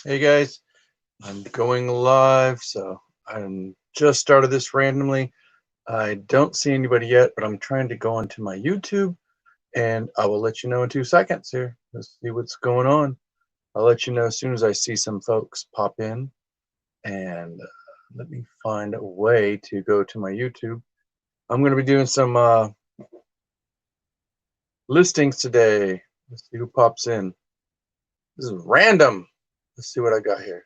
Hey guys, I'm going live, so I'm just started this randomly. I don't see anybody yet, but I'm trying to go onto my YouTube, and I will let you know in 2 seconds here. Let's see what's going on. I'll let you know as soon as I see some folks pop in, and let me find a way to go to my YouTube. I'm going to be doing some listings today. Let's see who pops in. This is random. Let's see what I got here.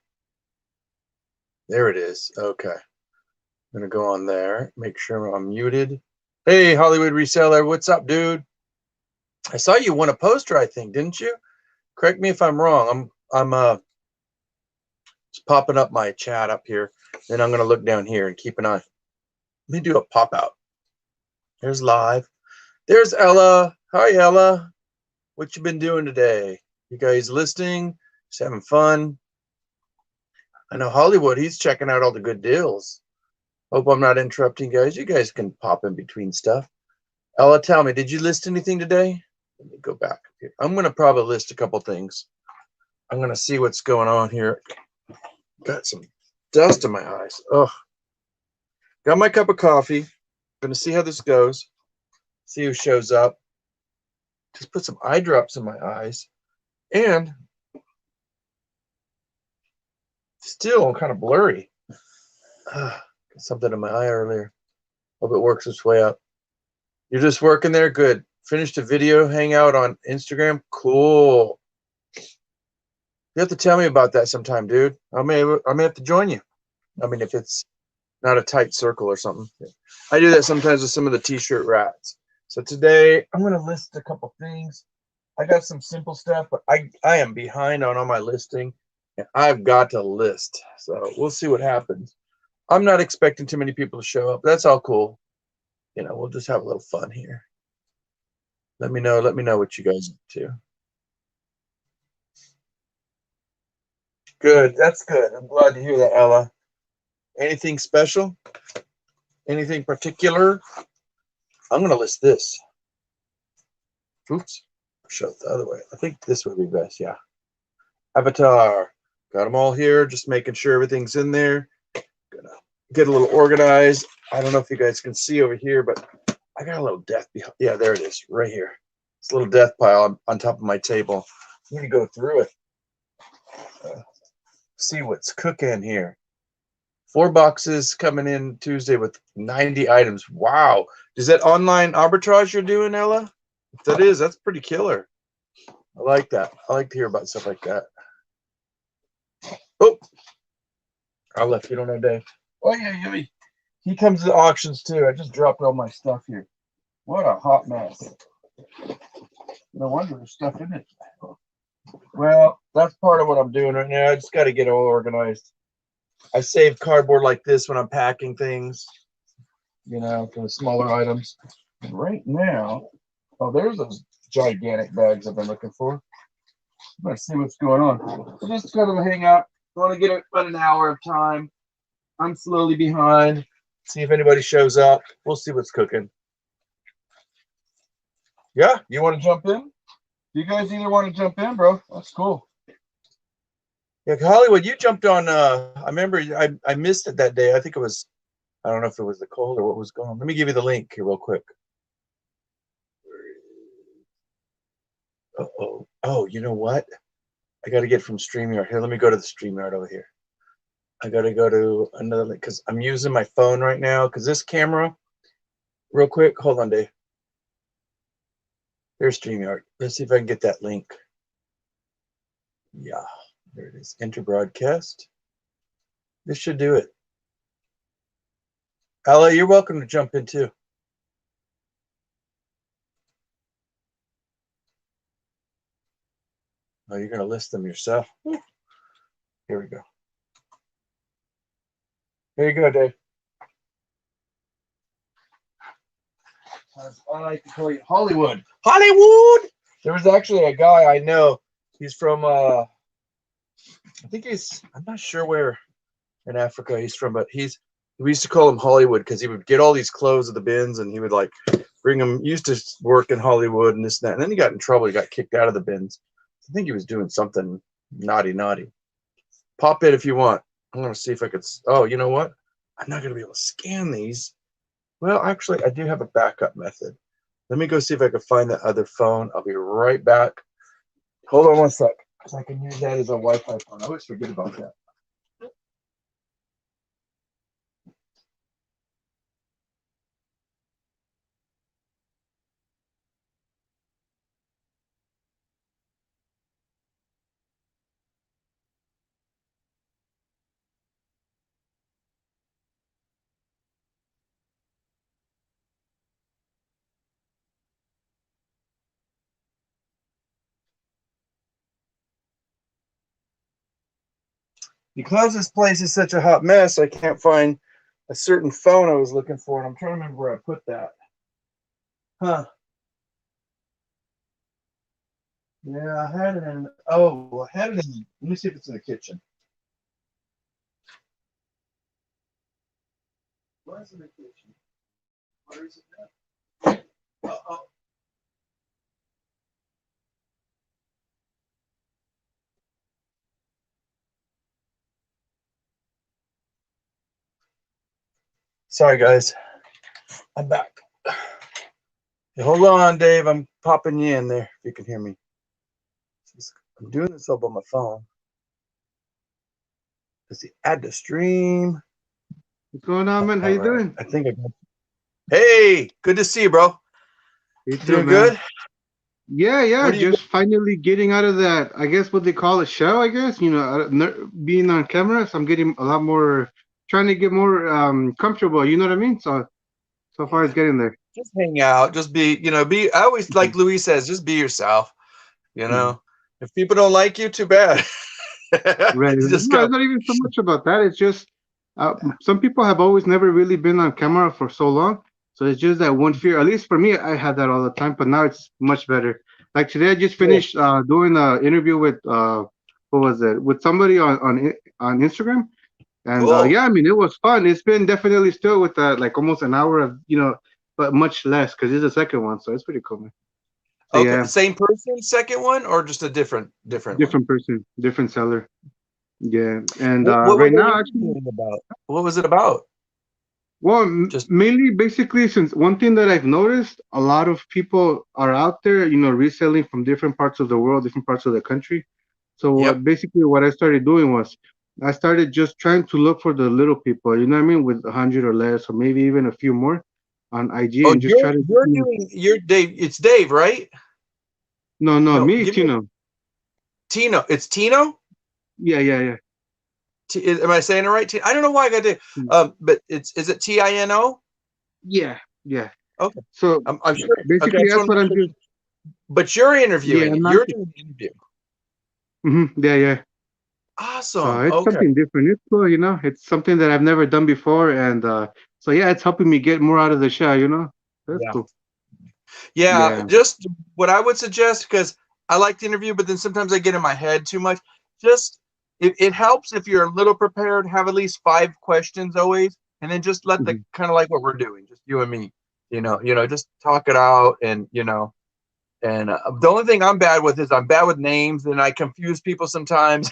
There it is. Okay. I'm gonna go on there, make sure I'm muted. Hey, Hollywood Reseller, what's up, dude? I saw you won a poster, I think, didn't you? Correct me if I'm wrong. I'm just popping up my chat up here. Then I'm gonna look down here and keep an eye. Let me do a pop out. There's live. There's Ella. Hi, Ella. What you been doing today? You guys listening? Just having fun? I know Hollywood, he's checking out all the good deals. Hope I'm not interrupting, guys. You guys can pop in between stuff. Ella, tell me, did you list anything today? Let me go back here. I'm going to probably list a couple things. I'm going to see what's going on here. Got some dust in my eyes. Oh, got my cup of coffee. Going to see how this goes. See who shows up. Just put some eye drops in my eyes. And still kind of blurry. Got something in my eye earlier. Hope it works its way up. You're just working there? Good. Finished a video hangout on Instagram? Cool. You have to tell me about that sometime, dude. I may have to join you. I mean, if it's not a tight circle or something. I do that sometimes with some of the t-shirt rats. So today I'm going to list a couple things. I got some simple stuff, but I am behind on all my listing, and I've got to list. So we'll see what happens. I'm not expecting too many people to show up. That's all cool. You know, we'll just have a little fun here. Let me know what you guys are up to. Good. That's good. I'm glad to hear that, Ella. Anything special? Anything particular? I'm going to list this. Oops. Show it the other way. I think this would be best. Yeah. Avatar. Got them all here. Just making sure everything's in there. Gonna get a little organized. I don't know if you guys can see over here, but I got a little death behind. Yeah, there it is. Right here. It's a little death pile on top of my table. I'm going to go through it. See what's cooking here. 4 boxes coming in Tuesday with 90 items. Wow. Is that online arbitrage you're doing, Ella? If that is, that's pretty killer. I like that. I like to hear about stuff like that. Oh, I left. You don't know Dave. Oh, yeah, Yummy. He comes to auctions too. I just dropped all my stuff here. What a hot mess. No wonder there's stuff in it. Well, that's part of what I'm doing right now. I just got to get all organized. I save cardboard like this when I'm packing things, you know, for the smaller items. And right now, oh, there's those gigantic bags I've been looking for. Let's see what's going on. So just kind of a hangout. I want to get about an hour of time. I'm slowly behind. See if anybody shows up. We'll see what's cooking. Yeah, you want to jump in? You guys either want to jump in, bro? That's cool. Yeah, Hollywood, you jumped on. I remember I missed it that day. I think it was, I don't know if it was the cold or what was going on. Let me give you the link here real quick. Uh-oh. Oh, you know what? I got to get from StreamYard. Here, let me go to the StreamYard over here. I got to go to another link because I'm using my phone right now because this camera, real quick. Hold on, Dave. There's StreamYard. Let's see if I can get that link. Yeah, there it is. Enter broadcast. This should do it. Ella, you're welcome to jump in too. Oh, you're going to list them yourself. Here we go. Here you go, Dave. I like to call you Hollywood. Hollywood! There was actually a guy I know. He's from, I think I'm not sure where in Africa he's from, but we used to call him Hollywood because he would get all these clothes at the bins and he would like bring them. He used to work in Hollywood and this and that. And then he got in trouble. He got kicked out of the bins. I think he was doing something naughty. Pop it if you want. I'm gonna see if I could. Oh, you know what? I'm not gonna be able to scan these. Well, actually, I do have a backup method. Let me go see if I can find that other phone. I'll be right back. Hold on one sec, because I can use that as a Wi-Fi phone. I always forget about that. Because this place is such a hot mess, I can't find a certain phone I was looking for, and I'm trying to remember where I put that. Huh. Yeah, I had it in. Oh, I had it in. Let me see if it's in the kitchen. Where's in the kitchen? Where is it now? Oh. Sorry, guys. I'm back. Hey, hold on, Dave. I'm popping you in there if you can hear me. I'm doing this up on my phone. Let's see. Add to stream. What's going on, man? How you doing? I think I got. Hey, good to see you, bro. You too, Doing man. good? Yeah. Just finally getting out of that. I guess what they call a show. I guess being on camera. So I'm getting a lot more, trying to get more comfortable. You know what I mean? So far it's getting there. Just hang out. Just be. Be. I always like Louie says. Just be yourself. If people don't like you, too bad. Right. Just No, go. it's not even so much about that. It's just some people have always never really been on camera for so long. So it's just that one fear. At least for me, I had that all the time, but now it's much better. Like today, I just finished doing an interview with what was it? With somebody on Instagram, and Cool. yeah, I mean it was fun. It's been definitely still with like almost an hour of but much less because it's the second one, so it's pretty cool, man. So, Okay, yeah, same person, second one, or just a different one? different person, different seller. Yeah, and What were right they now, actually. interviewing about? What was it about? Well, Just mainly, basically, since one thing that I've noticed, a lot of people are out there, reselling from different parts of the world, different parts of the country. So yep. basically, what I started doing was I started just trying to look for the little people, you know what I mean, with 100 or less, or maybe even a few more on IG, Oh, and just try to. you're doing you're Dave. It's Dave, right? No, no, No, me, give me Tino. Tino. It's Tino. Yeah. Am I saying it right? I don't know why I got to. Hmm. But is it Tino? Yeah. Okay, So I'm sure. Okay, I basically, just that's want to what make I'm sure. just. But you're Yeah, interviewing it. I'm not. You're doing the interview. Yeah. So Awesome. it's Okay. something different. It's cool. It's something that I've never done before, and so yeah, it's helping me get more out of the show. That's Yeah. cool. Yeah. Yeah. Just what I would suggest, because I like the interview, but then sometimes I get in my head too much. Just it helps if you're a little prepared. Have at least 5 questions always, and then just let the Mhm. kind of like what we're doing, just you and me. Just talk it out, and And the only thing I'm bad with is I'm bad with names, and I confuse people sometimes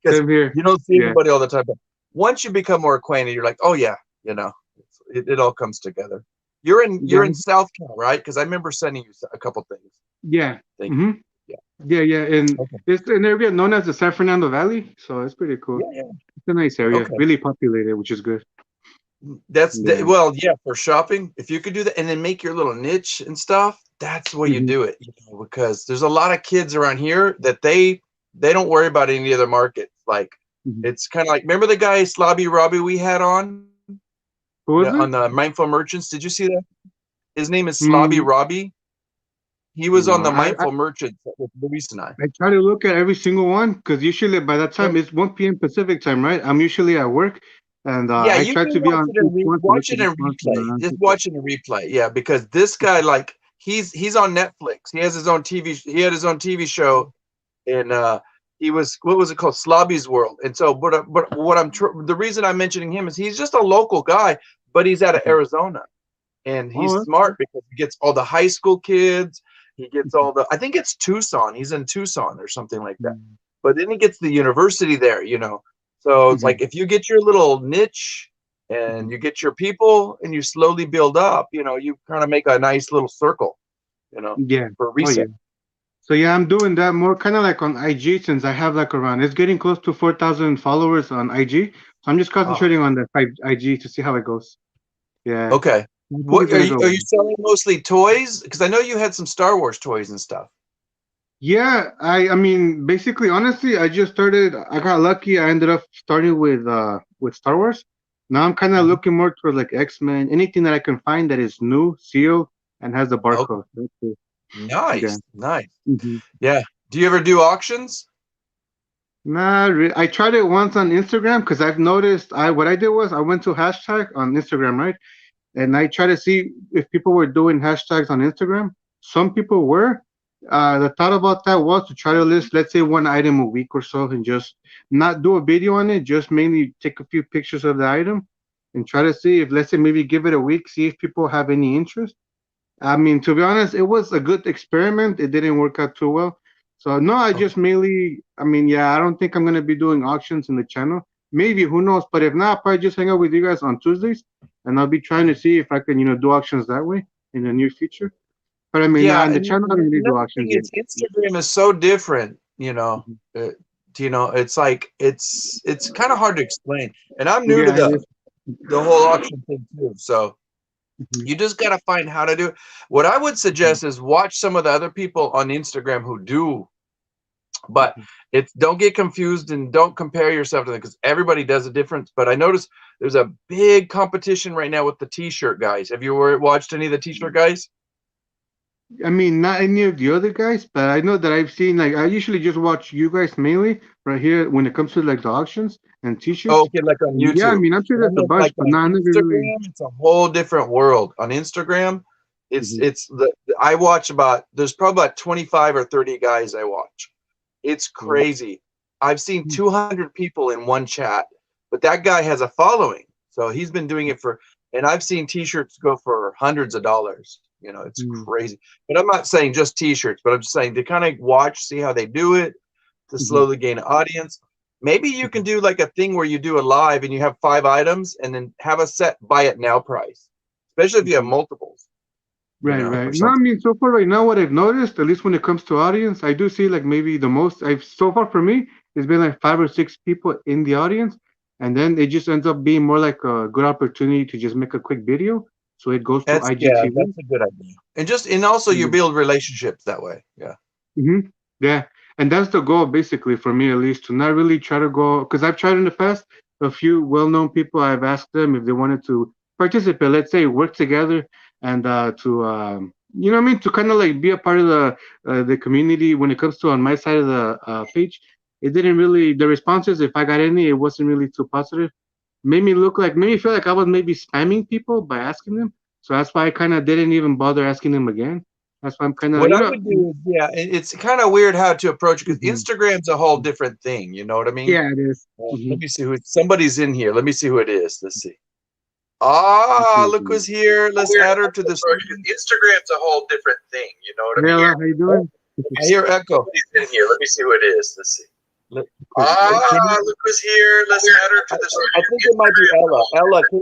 because Same here. you don't see Yeah. everybody all the time. But once you become more acquainted, you're like, oh yeah, it all comes together. You're Yeah. in South Cal, right? Because I remember sending you a couple things. Yeah. Thank you. hmm Yeah. Yeah. And Okay. it's an area known as the San Fernando Valley, so it's pretty cool. Yeah. It's a nice area, Okay. really populated, which is good. Yeah. Well, yeah, for shopping, if you could do that and then make your little niche and stuff, that's the way you hmm do it. Because there's a lot of kids around here that they don't worry about any other markets. Like hmm it's kind of like remember the guy Slobby Robbie we had on Who was it? on the Mindful Merchants? Did you see that? His name is Slobby Mm, Robbie. He was no, on the I Mindful Merchants with Luis and I. I try to look at every single one because usually by that time it's 1 p.m. Pacific time, right? I'm usually at work, and Yeah, I you try can to be on each one to look watch at it each in one. So replay. Just watch it in replay. Yeah, because this guy like he's on Netflix. He has his own TV. He had his own TV show, and he was what was it called, Slobby's World. And so, but what the reason I'm mentioning him is he's just a local guy, but he's out of Mhm. Arizona, and he's Oh, that's smart cool. because he gets all the high school kids. He gets all the. I think it's Tucson. He's in Tucson or something like that. Mhm. But then he gets the university there. So it's Mhm. like if you get your little niche and Mhm. you get your people and you slowly build up, you kind of make a nice little circle, Yeah. for Oh yeah. resale. So yeah, I'm doing that more kind of like on IG since I have like around it's getting close to 4,000 followers on IG. So I'm just Oh, concentrating on the IG to see how it goes. Yeah. okay. I think it's What are gonna you go are you well. selling mostly toys? Because I know you had some Star Wars toys and stuff. Yeah, I mean basically honestly I just started I got lucky. I ended up starting with Star Wars. Now I'm kind of Mhm. looking more toward like X-Men, anything that I can find that is new, sealed, and has the Okay. barcode. That's it. Yeah. Nice, nice. Mhm. Yeah. Do you ever do auctions? I tried it once on Instagram because I've noticed I what I did was I went to hashtag on Instagram, right? And I try to see if people were doing hashtags on Instagram. Some people were. The thought about that was to try to list, let's say, one item a week or so, and just not do a video on it. Just mainly take a few pictures of the item and try to see if, let's say, maybe give it a week, see if people have any interest. I mean, to be honest, it was a good experiment. It didn't work out too well. So no, I Okay. just mainly, I mean, yeah, I don't think I'm gonna be doing auctions in the channel. Maybe, who knows? But if not, I'll probably just hang out with you guys on Tuesdays, and I'll be trying to see if I can, do auctions that way in the near future. But I mean, Yeah, on the and channel, I don't really do another thing auctions yet. is Instagram is so different, Mhm. uh, it's like it's kind of hard to explain. And I'm new to Yeah, it the is. the whole auction thing too. So Mhm. you just got to find how to do it. What I would Mhm. suggest is watch some of the other people on Instagram who do, but Mhm. it's don't get confused and don't compare yourself to them because everybody does a difference. But I noticed there's a big competition right now with the t-shirt guys. Have you watched any of the t-shirt guys? I mean, not any of the other guys, but I know that I've seen like I usually just watch you guys mainly right here when it comes to like the auctions and Oh, t-shirts. okay, like on And yeah, I YouTube. mean, I'm sure But I there's a meant like bunch, but on no, I never really. Instagram, it's a whole different world. On Instagram, it's Mhm. it's the I watch about there's probably about 25 or 30 guys I watch. It's Mhm. crazy. I've seen 200 people in one chat, but that guy has a following. So he's been doing it and I've seen t-shirts go for hundreds of dollars. It's Mhm. crazy. But I'm not saying just t-shirts, but I'm just saying to kind of watch, see how they do it, to Mhm. slowly gain an audience. Maybe you can Mhm. do like a thing where you do a live and you have 5 items and then have a set buy it now price, especially if you have Mhm. multiples, Right, right. or No, I something. mean, so far right now, what I've noticed, at least when it comes to audience, I do see like maybe the most I've so far for me, it's been like 5 or 6 people in the audience, and then it just ends up being more like a good opportunity to just make a quick video, so it goes to Yeah, IGTV. that's a good idea. And also you build relationships that way. Yeah. Yeah, and that's the goal basically for me at least to not really try to go because I've tried in the past a few well-known people. I've asked them if they wanted to participate, let's say work together and to you know what I mean to kind of like be a part of the community when it comes to on my side of the page. It didn't really the responses if I got any, it wasn't really too positive. Made me feel like I was maybe spamming people by asking them. So that's why I kind of didn't even bother asking them again. That's why I'm kind of What I would do is, yeah, it's kind of weird how to approach because Mhm. Instagram's a whole different thing. You know what I mean? Yeah, it is. Let me see who somebody's in here. Let me see who it is. Let's see. Ah, look who's here. Let's Weird add her how to to the approach stream. because Instagram's a whole different thing. You know what I mean? Here, Hello, how you oh, doing? I hear echo. Somebody's in here. Let me see who it is. Let's see. Let- can Ah, you, look who's here. Let's add her to the I think it might be Instagram. Ella. Ella, can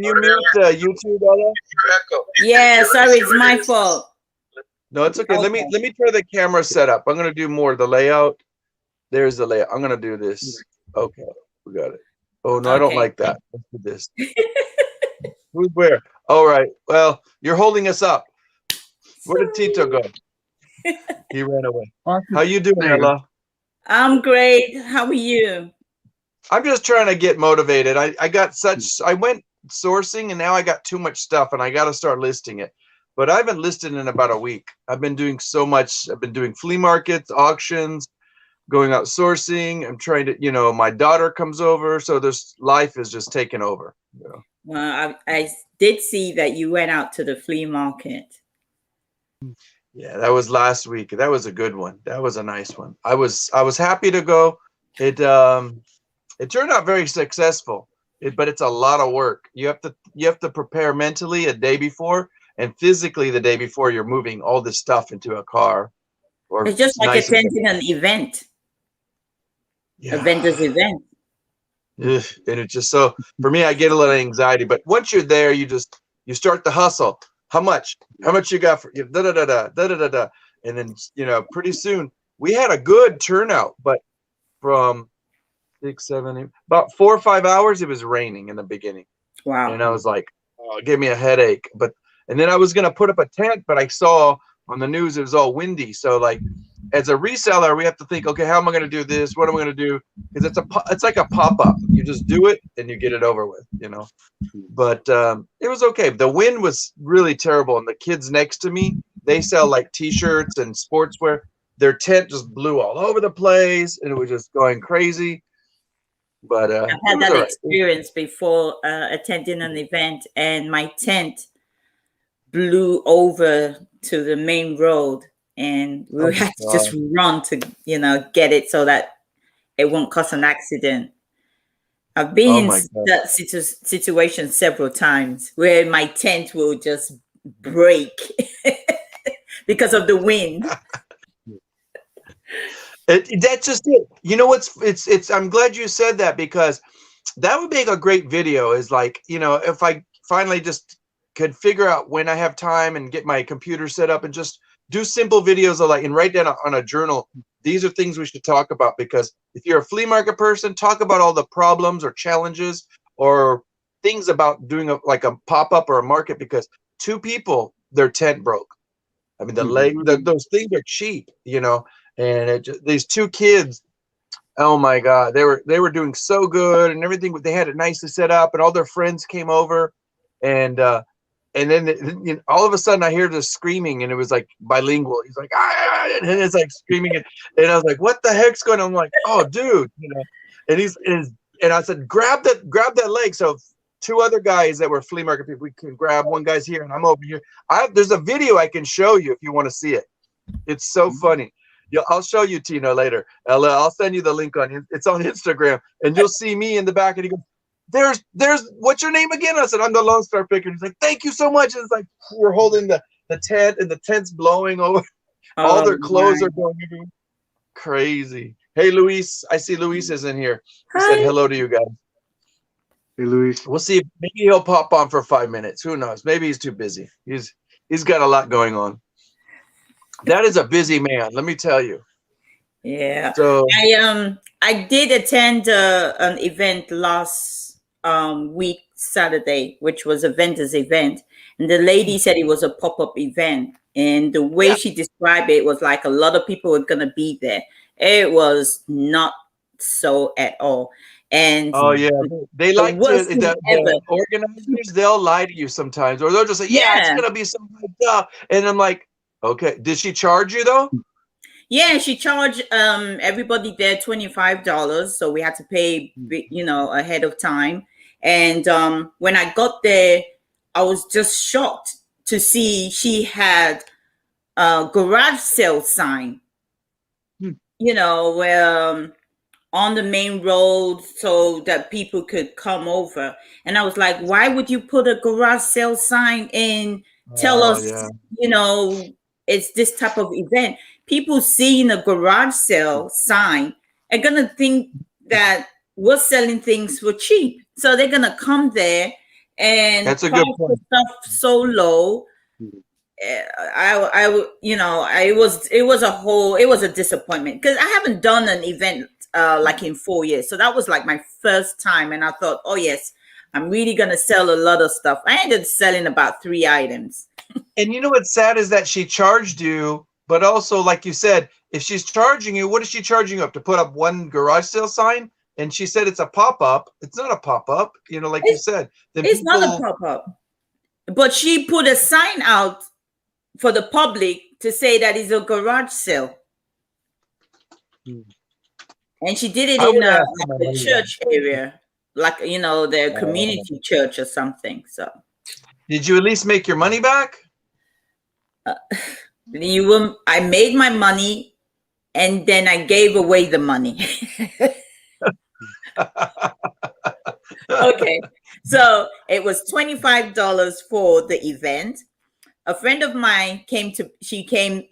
you mute YouTube, Ella? Your echo. She's in Yeah, here. Let me sorry, see it's who it my is. fault. No, it's okay. Let me Okay. let me try the camera setup. I'm gonna do more the layout. There's the layout. I'm gonna do this. Okay, we got it. Oh no, I don't Okay. like that. Let's do this. Who's where? All right. Well, you're holding us up. Where did Tito Sorry. go? He ran away. How Awesome. you doing, There you go. Ella? I'm great. How are you? I'm just trying to get motivated. I went sourcing and now I got too much stuff and I got to start listing it. But I haven't listed in about a week. I've been doing so much. I've been doing flea markets, auctions, going out sourcing. I'm trying to, my daughter comes over, so this life is just taking over. Well, I did see that you went out to the flea market. Yeah, that was last week. That was a good one. That was a nice one. I was happy to go. It turned out very successful. But it's a lot of work. You have to prepare mentally a day before and physically the day before you're moving all this stuff into a car or It's just like nice. attending an event, a Yeah. vendor's event. Ugh, and it's just so, for me, I get a little anxiety. But once you're there, you start the hustle. How much you got for da da da da da da da da, and then pretty soon we had a good turnout. But from 6, 7, 8, about 4 or 5 hours, it was raining in the beginning. Wow. And I was like, oh, it gave me a headache. And then I was gonna put up a tent, but I saw on the news it was all windy. So like, as a reseller, we have to think, okay, how am I gonna do this? What am I gonna do? Because it's like a pop-up. You just do it and you get it over with, But it was okay. The wind was really terrible, and the kids next to me, they sell like T-shirts and sportswear. Their tent just blew all over the place, and it was just going crazy. But I've had that experience before, attending an event, and my tent blew over to the main road, and we had to just run to get it so that it won't cause an accident. I've been in that situation several times where my tent will just break because of the wind. That's just it. You know what's it's I'm glad you said that, because that would make a great video. Is like, if I finally just could figure out when I have time and get my computer set up and just do simple videos of and write down on a journal, these are things we should talk about. Because if you're a flea market person, talk about all the problems or challenges or things about doing a pop-up or a market, because 2 people, their tent broke. I mean, those things are cheap, and these 2 kids, oh my God, they were doing so good and everything. They had it nicely set up, and all their friends came over, and then all of a sudden I hear this screaming, and it was like bilingual. He's like, ah, and it's like screaming, and I was like, what the heck's going on? I'm like, oh, dude, and I said, grab that leg. So 2 other guys that were flea market people, we can grab. One guy's here and I'm over here. There's a video I can show you if you want to see it. It's so funny. I'll show you, Tino, later. I'll send you the link it's on Instagram, and you'll see me in the back. And he goes, there's what's your name again? I said, I'm the Lone Star Picker. He's like, thank you so much. And it's like, we're holding the tent, and the tent's blowing over. All their clothes are going everywhere. Crazy. Hey, Luis, I see Luis is in here. He said hello to you guys. Hey, Luis. We'll see. Maybe he'll pop on for 5 minutes. Who knows? Maybe he's too busy. He's got a lot going on. That is a busy man, let me tell you. Yeah. So I did attend an event last week Saturday, which was a vendor's event, and the lady said it was a pop-up event, and the way she described it was like a lot of people were gonna be there. It was not so at all. And oh yeah, they like to the organizers. They'll lie to you sometimes, or they'll just say, "Yeah, it's gonna be some stuff," and I'm like, "Okay." Did she charge you though? Yeah, she charged everybody there $25, so we had to pay, ahead of time. And when I got there, I was just shocked to see she had a garage sale sign. On the main road so that people could come over. And I was like, why would you put a garage sale sign in? Tell us, it's this type of event. People seeing a garage sale sign are going to think that we're selling things for cheap. So they're going to come there and that's a good point. Stuff so low. It was a disappointment, because I haven't done an event like in 4 years. So that was like my first time. And I thought, oh yes, I'm really going to sell a lot of stuff. I ended up selling about 3 items. And you know what's sad is that she charged you, but also, like you said, if she's charging you, what is she charging you up to put up one garage sale sign? And she said it's a pop-up. It's not a pop-up, like you said. It's not a pop-up. But she put a sign out for the public to say that it's a garage sale. And she did it in the church area, like, their community church or something. So, did you at least make your money back? I made my money, and then I gave away the money. Okay, so it was $25 for the event. A friend of mine came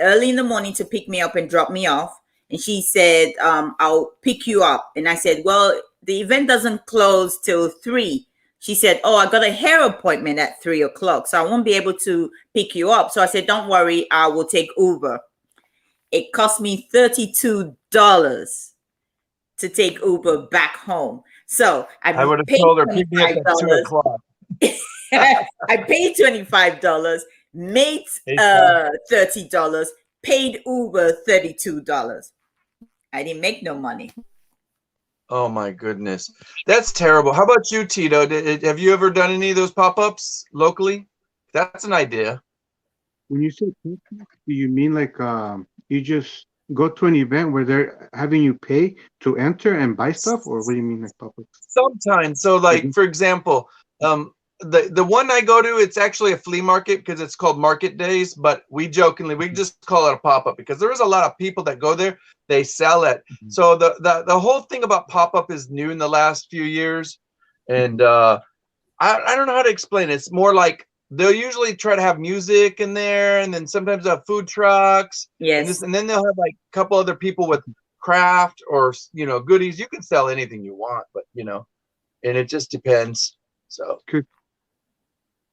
early in the morning to pick me up and drop me off. And she said, I'll pick you up. And I said, well, the event doesn't close till 3. She said, oh, I got a hair appointment at 3 o'clock, so I won't be able to pick you up. So I said, don't worry, I will take Uber. It cost me $32 to take Uber back home. So I would have told her, pick me up at 2 o'clock. I paid $25, made $30, paid Uber $32. I didn't make no money. Oh my goodness, that's terrible. How about you, Tito? Have you ever done any of those pop-ups locally? That's an idea. When you say pop-up, do you mean like you just go to an event where they're having you pay to enter and buy stuff, or what do you mean like pop-up? Sometimes. So like, for example, the one I go to, it's actually a flea market because it's called Market Days, but we just call it a pop-up because there is a lot of people that go there. They sell it. So the whole thing about pop-up is new in the last few years, and I don't know how to explain it. It's more like they'll usually try to have music in there, and then sometimes they'll have food trucks. Yes. And then they'll have like a couple other people with craft or goodies. You can sell anything you want, but and it just depends. So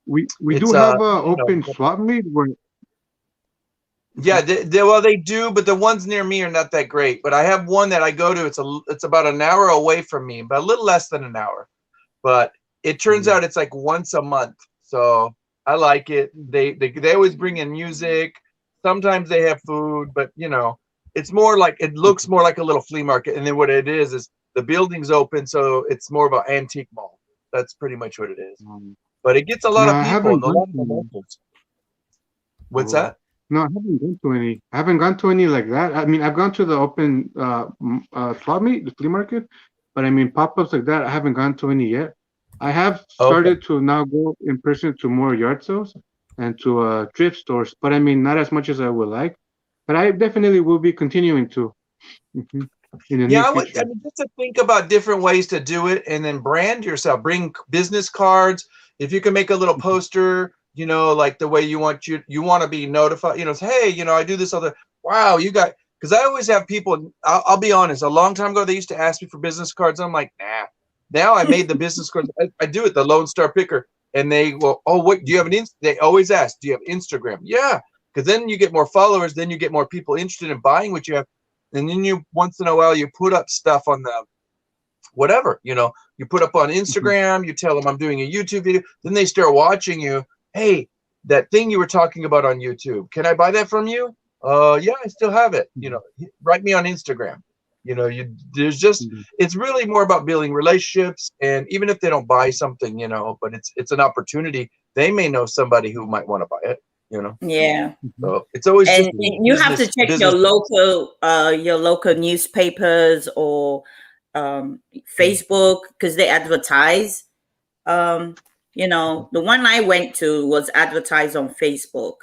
we do have a open swap meet where. Yeah, they do, but the ones near me are not that great. But I have one that I go to. It's about an hour away from me, but a little less than an hour. But it turns out it's like once a month, so I like it. They always bring in music. Sometimes they have food, but it's more like, it looks more like a little flea market. And then what it is the building's open, so it's more of an antique mall. That's pretty much what it is. But it gets a lot of people, and a lot of the locals. What's that? No, I haven't gone to any. I haven't gone to any like that. I mean, I've gone to the open swap meet, the flea market, but I mean pop-ups like that, I haven't gone to any yet. I have started to now go in person to more yard sales and to thrift stores, but I mean not as much as I would like. But I definitely will be continuing to. In the near future. I mean, just to think about different ways to do it, and then brand yourself. Bring business cards. If you can make a little poster. Like the way you want to be notified, say, hey, I do this other, wow, because I always have people, I'll be honest, a long time ago, they used to ask me for business cards. I'm like, nah, now I made the business cards. I do it, the Lone Star Picker. And they will, oh, what, do you have they always ask, do you have Instagram? Yeah. Because then you get more followers, then you get more people interested in buying what you have. And then once in a while, you put up stuff on the, whatever, you put up on Instagram, you tell them I'm doing a YouTube video, then they start watching you. Hey, that thing you were talking about on YouTube, can I buy that from you? Yeah, I still have it. Write me on Instagram. There's just, it's really more about building relationships. And even if they don't buy something, but it's an opportunity. They may know somebody who might want to buy it, Yeah. So it's always, and you have to check your local newspapers or Facebook, because they advertise. The one I went to was advertised on Facebook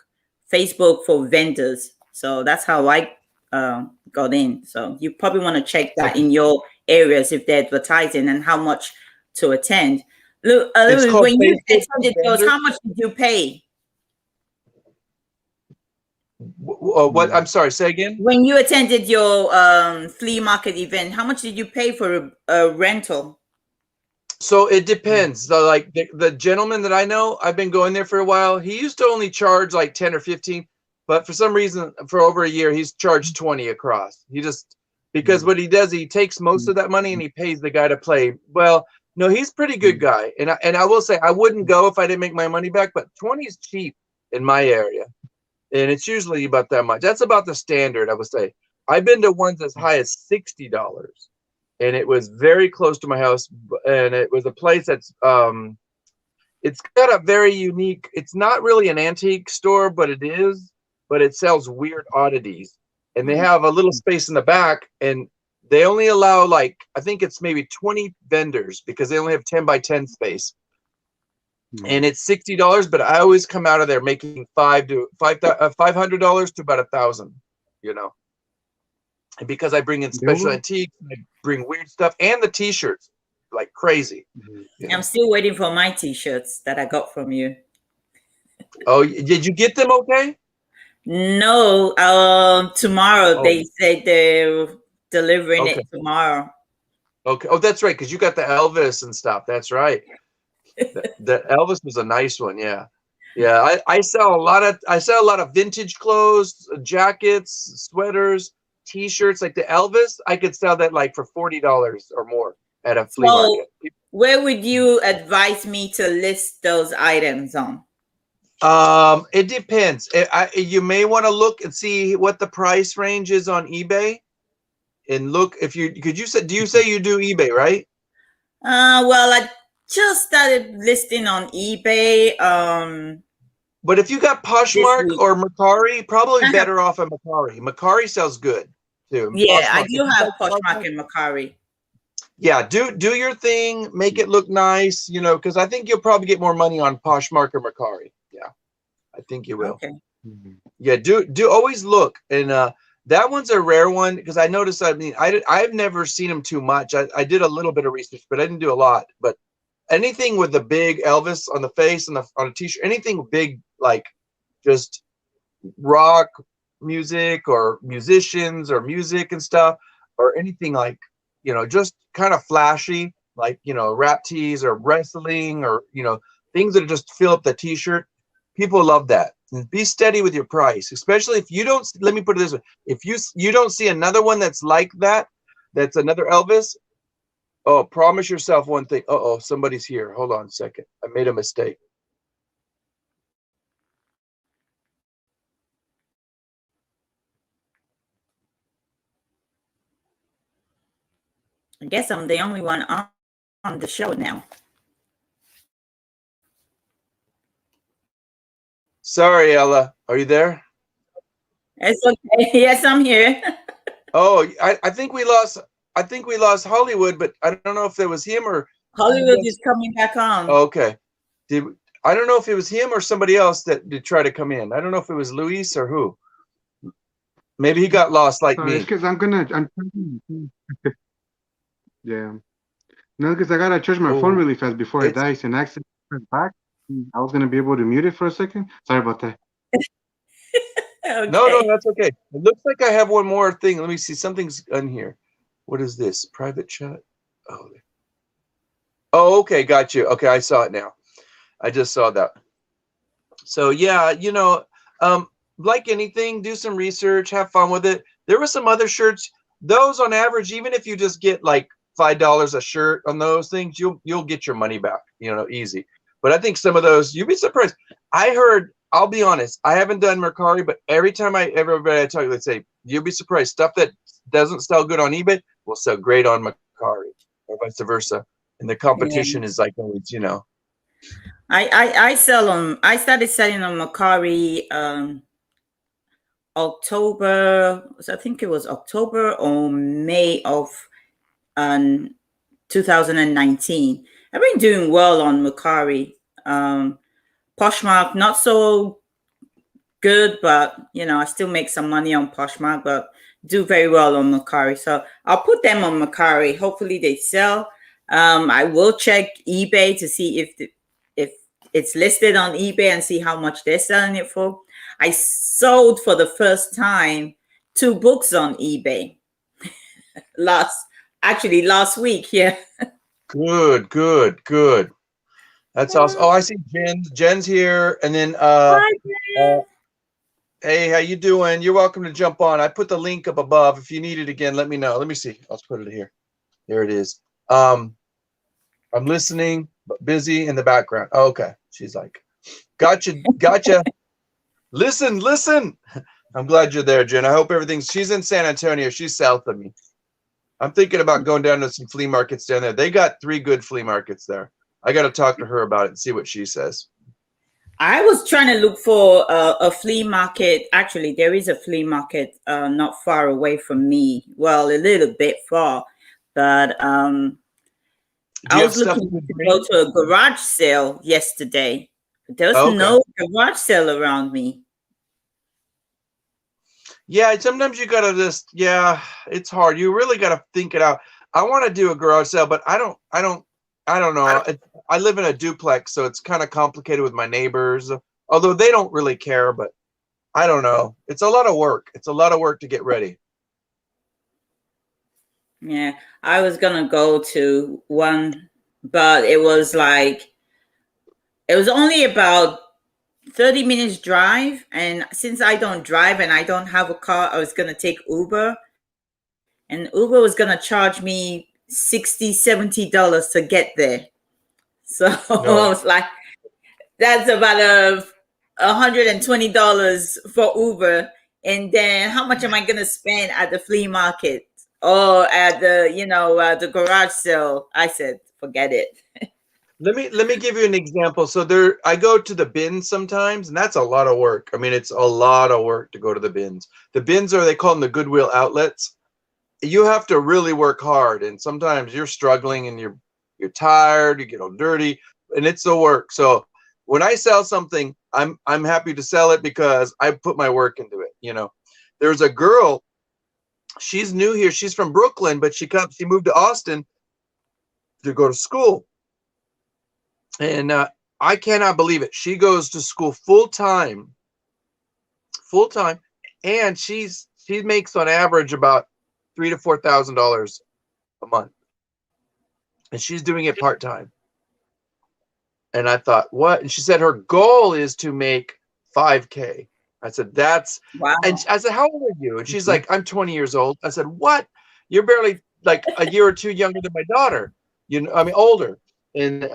for vendors. So that's how I got in. So you probably want to check that in your areas if they're advertising and how much to attend. Louie, when you attended those, how much did you pay? What? I'm sorry, say again? When you attended your flea market event, how much did you pay for a rental? So it depends. So like the gentleman that I know, I've been going there for a while. He used to only charge like 10 or 15, but for some reason, for over a year, he's charged 20 across. He just, because what he does, he takes most of that money and he pays the guy to play. Well, no, he's a pretty good guy. And I will say, I wouldn't go if I didn't make my money back, but 20 is cheap in my area. And it's usually about that much. That's about the standard, I would say. I've been to ones as high as $60. And it was very close to my house, and it was a place that's it's got a very unique, it's not really an antique store, but it sells weird oddities. And they have a little space in the back, and they only allow like, I think it's maybe 20 vendors because they only have 10 by 10 space. And it's $60, but I always come out of there making $500 to about $1,000, And because I bring in special antiques, I bring weird stuff, and the T-shirts, like crazy. I'm still waiting for my T-shirts that I got from you. Oh, did you get them okay? No, tomorrow. They said they're delivering it tomorrow. Okay. Oh, that's right, because you got the Elvis and stuff. That's right. The Elvis was a nice one. Yeah. Yeah. I sell a lot of vintage clothes, jackets, sweaters, t-shirts. Like the Elvis, I could sell that like for $40 or more at a flea So, market. where would you advise me to list those items on? It depends. You may want to look and see what the price range is on eBay, and look if you could. Do you say you do eBay, right? Well, I just started listing on eBay But if you got this Poshmark week. or Mercari, probably I have, better off at Mercari. Mercari sells good too. yeah, I Poshmark. If do you have like Poshmark Poshmark, and Macari. yeah, do your thing, make it look nice, because I think you'll probably get more money on Poshmark or Mercari. Yeah, I think you will. Okay. Yeah, do always look, and that one's a rare one because I noticed. I mean, I've never seen them too much. I did a little bit of research, but I didn't do a lot. But anything with the big Elvis on the face and on a t-shirt, anything big like just rock music or musicians or music and stuff, or anything like just kind of flashy, like rap tees or wrestling or things that just fill up the t-shirt. People love that. And be steady with your price, especially if you don't. Let me put it this way: if you don't see another one that's like that, that's another Elvis. Oh, promise yourself one thing. Uh-oh, somebody's here. Hold on a second. I made a mistake. I guess I'm the only one on the show now. Sorry, Ella. Are you there? It's okay. Yes, I'm here. Oh, I think we lost. I think we lost Hollywood, but I don't know if it was him or. Hollywood is coming back on. Oh, okay. I don't know if it was him or somebody else that did try to come in. I don't know if it was Luis or who. Maybe he got lost like Sorry, it's me. because I'm yeah. No, because I gotta charge my phone Oh, really fast before it it's dies and accidentally press back. I was gonna be able to mute it for a second. Sorry about that. no, Okay. that's okay. It looks like I have one more thing. Let me see. Something's in here. What is this? Private chat? Oh, okay, got you. Okay, I saw it now. I just saw that. So yeah, like anything, do some research, have fun with it. There were some other shirts. Those on average, even if you just get like $5 a shirt on those things, you'll get your money back, easy. But I think some of those, you'd be surprised. I heard, I'll be honest, I haven't done Mercari, but every time everybody I talk, they say, you'll be surprised. Stuff that doesn't sell good on eBay will sell great on Mercari, or vice versa. And the Yeah. competition is like always, I sell on. I started selling on Macari October. I think it was October or May of 2019. I've been doing well on Macari. Poshmark not so good, but I still make some money on Poshmark, but do very well on Macari. So I'll put them on Macari. Hopefully they sell. I will check eBay to see if it's listed on eBay and see how much they're selling it for. I sold for the first time 2 books on eBay last week. Yeah. Good, good, good. That's awesome. Oh, I see Jen's here, and then Hi, hey, how you doing? You're welcome to jump on. I put the link up above. If you need it again, let me know. Let me see. I'll put it here. There it is. I'm listening, but busy in the background. Oh, okay. She's like, gotcha. Listen. I'm glad you're there, Jen. I hope she's in San Antonio. She's south of me. I'm thinking about going down to some flea markets down there. They got 3 good flea markets there. I got to talk to her about it and see what she says. I was trying to look for a flea market. Actually, there is a flea market not far away from me. Well, a little bit far, but Do I you have was stuff looking you would to bring? go to a garage sale yesterday. There's Okay. no garage sale around me. Yeah, sometimes you gotta it's hard. You really gotta think it out. I want to do a garage sale, but I don't know. I live in a duplex, so it's kind of complicated with my neighbors. Although they don't really care, but I don't know. It's a lot of work. It's a lot of work to get ready. Yeah, I was gonna go to one, but it was only about 30 minutes drive. And since I don't drive and I don't have a car, I was gonna take Uber, and Uber was gonna charge me $60-$70 to get there. So I No. was like, that's about $120 for Uber. And then how much am I gonna spend at the flea market or at the garage sale? I said, forget it. Let me give you an example. So there, I go to the bins sometimes, and that's a lot of work. I mean, it's a lot of work to go to the bins. The bins they call them the Goodwill outlets. You have to really work hard, and sometimes you're struggling and you're tired, you get all dirty, and it's the work. So when I sell something, I'm happy to sell it because I put my work into it. There's a girl, she's new here, she's from Brooklyn, but she moved to Austin to go to school. And I cannot believe it. She goes to school full time, and she makes on average about $3,000 to $4,000 a month, and she's doing it part time. And I thought, what? And she said her goal is to make $5,000. I said, that's Wow. And I said, how old are you? And she's like, I'm 20 years old. I said, what? You're barely like a year or two younger than my daughter. I mean, older. And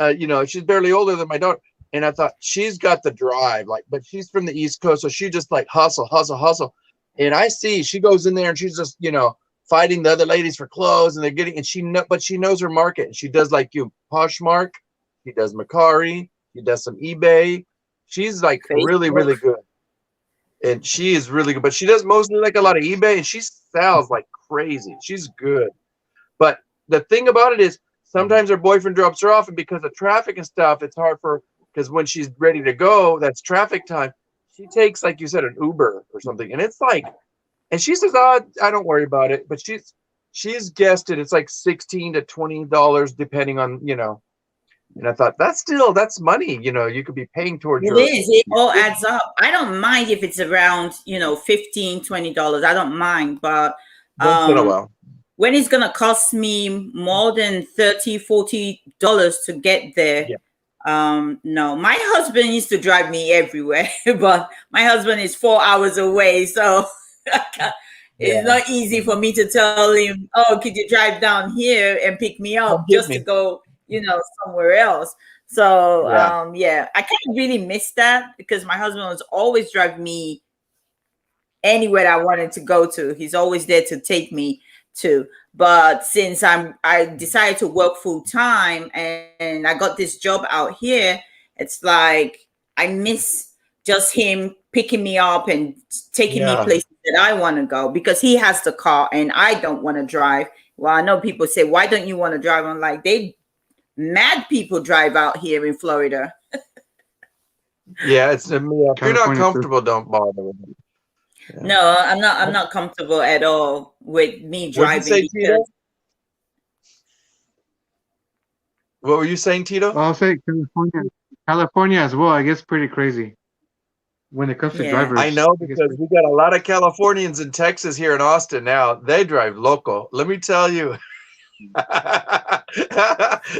she's barely older than my daughter. And I thought, she's got the drive, but she's from the East Coast, so she just like hustle. And I see she goes in there and she's just fighting the other ladies for clothes, and they're getting, but she knows her market. She does like Poshmark, she does Mercari, she does some eBay. She's like really, really good, and she is really good. But she does mostly like a lot of eBay, and she sells like crazy. She's good. But the thing about it is, sometimes her boyfriend drops her off, and because of traffic and stuff, it's hard because when she's ready to go, that's traffic time. She takes, like you said, an Uber or something, and it's like, and she says, "Oh, I don't worry about it." But she's guessed it. It's like $16 to $20 depending on And I thought, that's money. You could be paying towards It is. It all adds up. I don't mind if it's around $15-$20. I don't mind, but once in a while. When it's gonna cost me more than $30-$40 to get there, no. My husband used to drive me everywhere, but my husband is 4 hours away, so it's not easy for me to tell him, "Oh, could you drive down here and pick me up just to go, somewhere else?" So I kind of really miss that because my husband was always driving me anywhere I wanted to go to. He's always there to take me to. But since I decided to work full time and I got this job out here, it's like I miss just him picking me up and taking me places that I want to go because he has the car and I don't want to drive. Well, I know people say, "Why don't you want to drive?" I'm like, mad people drive out here in Florida. Yeah, if you're not comfortable, don't bother with it. Yeah. No, I'm not comfortable at all with me driving. What you say, Tito? What were you saying, Tito? I'll say California as well. I guess pretty crazy when it comes to drivers. I know, because we got a lot of Californians in Texas here in Austin now. They drive loco. Let me tell you.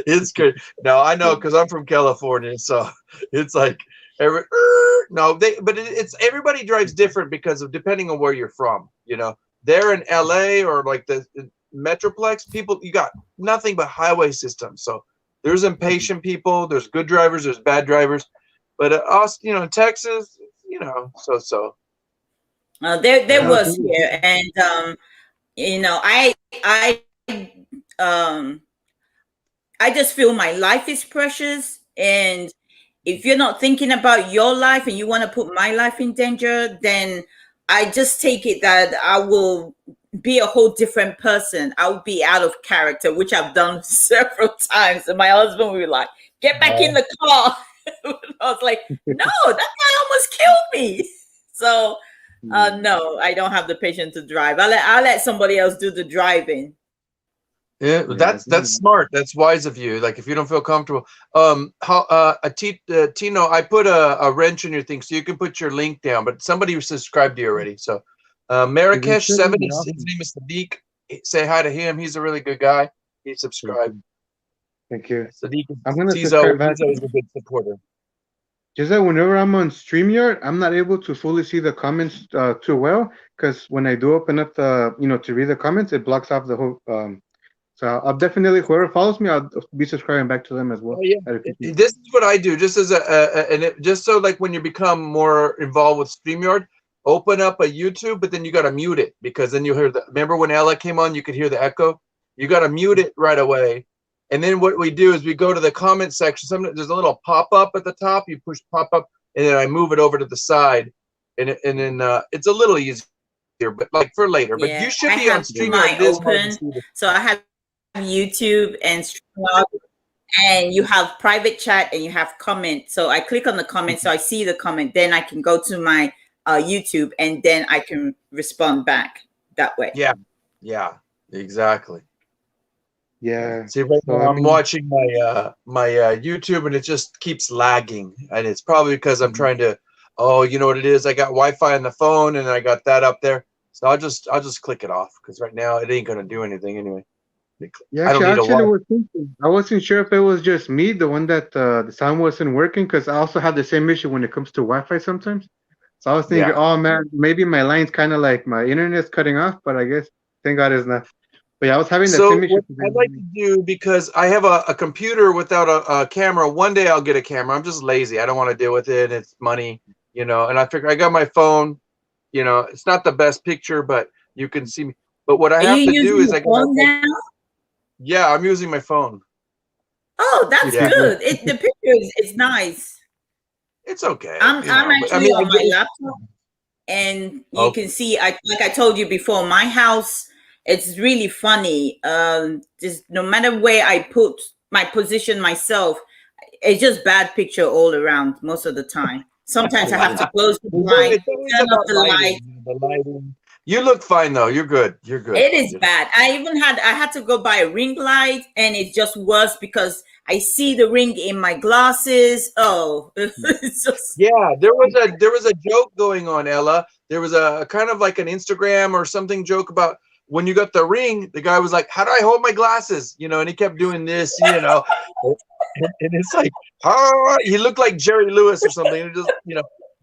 It's good. No, I know, because I'm from California, so it's like it's everybody drives different because of depending on where you're from. They're in LA or like the Metroplex people. You got nothing but highway systems. So there's impatient people. There's good drivers. There's bad drivers. But Austin, Texas, so. There was here, and I just feel my life is precious, and if you're not thinking about your life and you want to put my life in danger, then I just take it that I will be a whole different person. I will be out of character, which I've done several times. And my husband will be like, "Get back in the car." I was like, "No, that guy almost killed me." So no, I don't have the patience to drive. I'll let somebody else do the driving. Yeah, that's smart. That's wise of you. Like if you don't feel comfortable, Tino, I put a wrench in your thing so you can put your link down. But somebody subscribed to you already. So Marrakesh 70, his name is Sadiq. say hi to him. He's a really good guy. He subscribed. Thank you. So I'm gonna subscribe back. He's always a good supporter. Just that whenever I'm on StreamYard, I'm not able to fully see the comments too well, because when I do open up the, to read the comments, it blocks off the whole. So I'll definitely, whoever follows me, I'll be subscribing back to them as well. Oh yeah, this is what I do. Just as just so like when you become more involved with StreamYard, open up a YouTube, but then you got to mute it, because then you hear the. Remember when Ella came on, you could hear the echo. You got to mute it right away, and then what we do is we go to the comment section. There's a little pop up at the top. You push pop up, and then I move it over to the side, and then it's a little easier, but like for later. But you should be on StreamYard. Open, so I have YouTube and StreamYard, and you have private chat and you have comment. So I click on the comment, so I see the comment. Then I can go to my YouTube, and then I can respond back that way. Yeah, exactly. Yeah. See, right now I'm watching my YouTube, and it just keeps lagging, and it's probably because I'm trying to. Oh, you know what it is? I got Wi-Fi on the phone, and I got that up there. So I'll just click it off, because right now it ain't gonna do anything anyway. Yeah, I wasn't sure if it was just me, the one that the sound wasn't working, because I also have the same issue when it comes to Wi-Fi sometimes. So I was thinking, oh man, maybe my line's kind of like my internet's cutting off, but I guess thank God it's not. But yeah, I was having the same issue. What I'd like to do, because I have a computer without a camera. One day I'll get a camera. I'm just lazy. I don't want to deal with it. It's money, and I figure I got my phone. It's not the best picture, but you can see me. But what I have to do is Yeah, I'm using my phone. Oh, that's good. The picture is nice. It's okay. I'm actually on my laptop, and you can see. Like I told you before, my house. It's really funny. Just no matter where I put my position myself, it's just bad picture all around most of the time. Sometimes I have to close the blind, turn off the light. The lighting. You look fine though. You're good. You're good. It is bad. I had to go buy a ring light, and it's just worse because I see the ring in my glasses. Oh, it's just... Yeah. There was a joke going on, Ella. There was a kind of like an Instagram or something joke about when you got the ring. The guy was like, "How do I hold my glasses?" And he kept doing this, and it's like, he looked like Jerry Lewis or something. It just,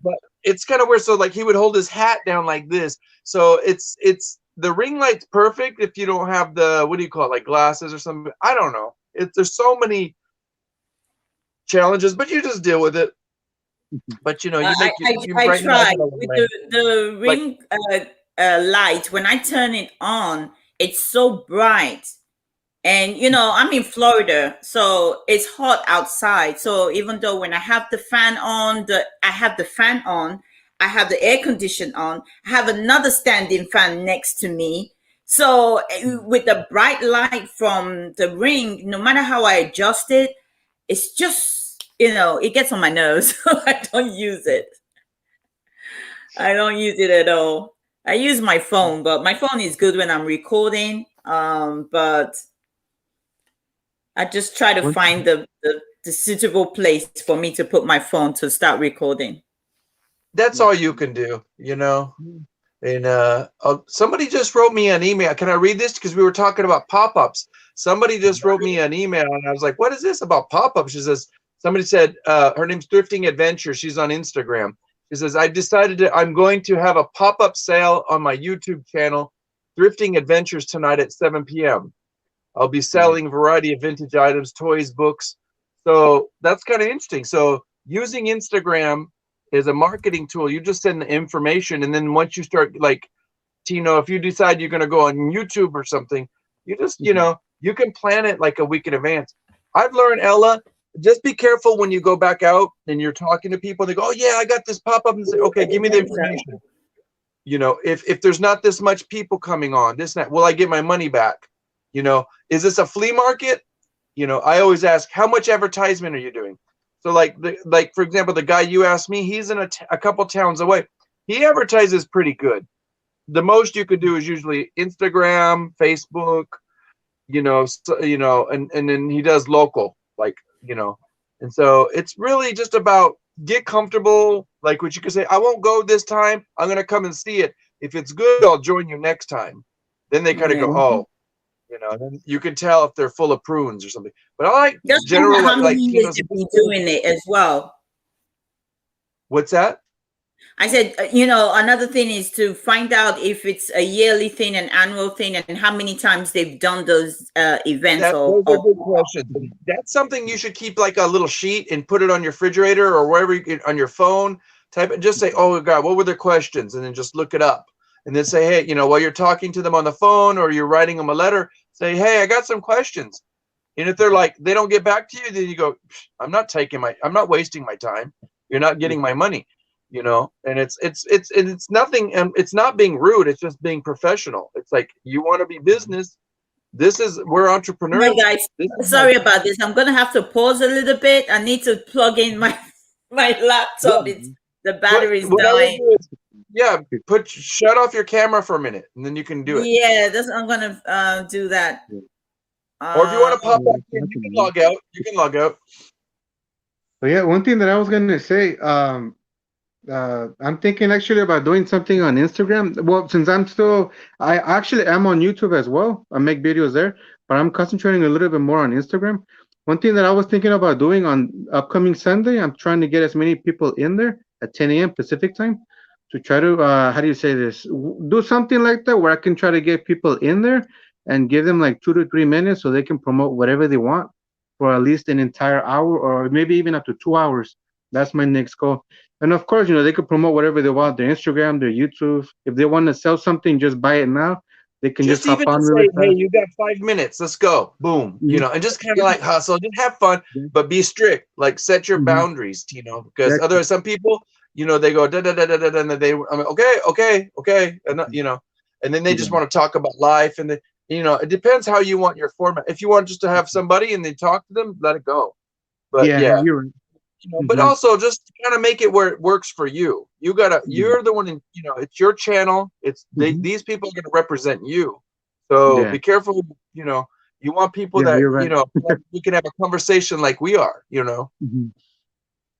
but it's kind of weird. So like he would hold his hat down like this. So it's the ring light's perfect if you don't have the, what do you call it, like glasses or something. I don't know. There's so many challenges, but you just deal with it. But I try with the ring light. When I turn it on, it's so bright. And I'm in Florida, so it's hot outside. So even though when I have the fan on, I have the air condition on, I have another standing fan next to me. So with the bright light from the ring, no matter how I adjust it, it's just, it gets on my nerves. So I don't use it. I don't use it at all. I use my phone, but my phone is good when I'm recording. But I just try to find the suitable place for me to put my phone to start recording. That's all you can do, And somebody just wrote me an email. Can I read this? Because we were talking about pop-ups. Somebody just wrote me an email, and I was like, "What is this about pop-ups?" She says, somebody said, her name's Thrifting Adventure. She's on Instagram. She says, I'm going to have a pop-up sale on my YouTube channel, Thrifting Adventures, tonight at 7 p.m. I'll be selling a variety of vintage items, toys, books. So that's kind of interesting. So using Instagram is a marketing tool. You just send the information, and then once you start, like, if you decide you're going to go on YouTube or something, you just, you can plan it like a week in advance. I've learned, Ella, just be careful when you go back out and you're talking to people. They go, "Oh yeah, I got this pop up," and say, "Okay, give me the information." If there's not this much people coming on, this and that, will I get my money back? Is this a flea market? I always ask, how much advertisement are you doing? So like for example, the guy you asked me, he's in a couple towns away. He advertises pretty good. The most you could do is usually Instagram, Facebook, and then he does local, like, and so it's really just about get comfortable. Like what you could say, I won't go this time. I'm going to come and see it. If it's good, I'll join you next time. Then they kind of go, oh, then you can tell if they're full of prunes or something. But I like Just general, how many like, years they've been doing it as well. What's that? I said, another thing is to find out if it's a yearly thing, an annual thing, and how many times they've done those events. Those are good questions. That's something you should keep, like a little sheet and put it on your refrigerator or wherever you can, on your phone. Type it. Just say, "Oh God, what were their questions?" And then just look it up. And then say, "Hey, while you're talking to them on the phone or you're writing them a letter, say, hey, I got some questions." And if they're like, they don't get back to you, then you go, I'm not wasting my time. You're not getting my money. And it's nothing, it's not being rude, it's just being professional. It's like, you want to be business, we're entrepreneurs. Hi guys, sorry about this. I'm gonna have to pause a little bit. I need to plug in my laptop. It's the battery's dying. Shut off your camera for a minute and then you can do it. Yeah, I'm gonna do that. Or if you want to pop back in, you can log out. But yeah, one thing that I was gonna say, I'm thinking actually about doing something on Instagram. Well, since I actually am on YouTube as well. I make videos there, but I'm concentrating a little bit more on Instagram. One thing that I was thinking about doing on upcoming Sunday, I'm trying to get as many people in there at 10 a.m. Pacific time to try to, how do you say this? Do something like that where I can try to get people in there and give them like 2 to 3 minutes so they can promote whatever they want for at least an entire hour or maybe even up to 2 hours. That's my next goal. And of course, they could promote whatever they want, their Instagram, their YouTube. If they want to sell something, just buy it now. They can just hop on really fast. Hey, you got 5 minutes. Let's go. Boom. And just kind of like hustle. Just have fun, but be strict. Like set your boundaries, because otherwise some people, they go da da da da da, and they, okay, and and then they just want to talk about life, and it depends how you want your format. If you want just to have somebody and they talk to them, let it go. But yeah. You're right. But also just kind of make it where it works for you. You're the one it's your channel. It's these people are going to represent you. So be careful. You want people that, right. We can have a conversation like we are, Yeah,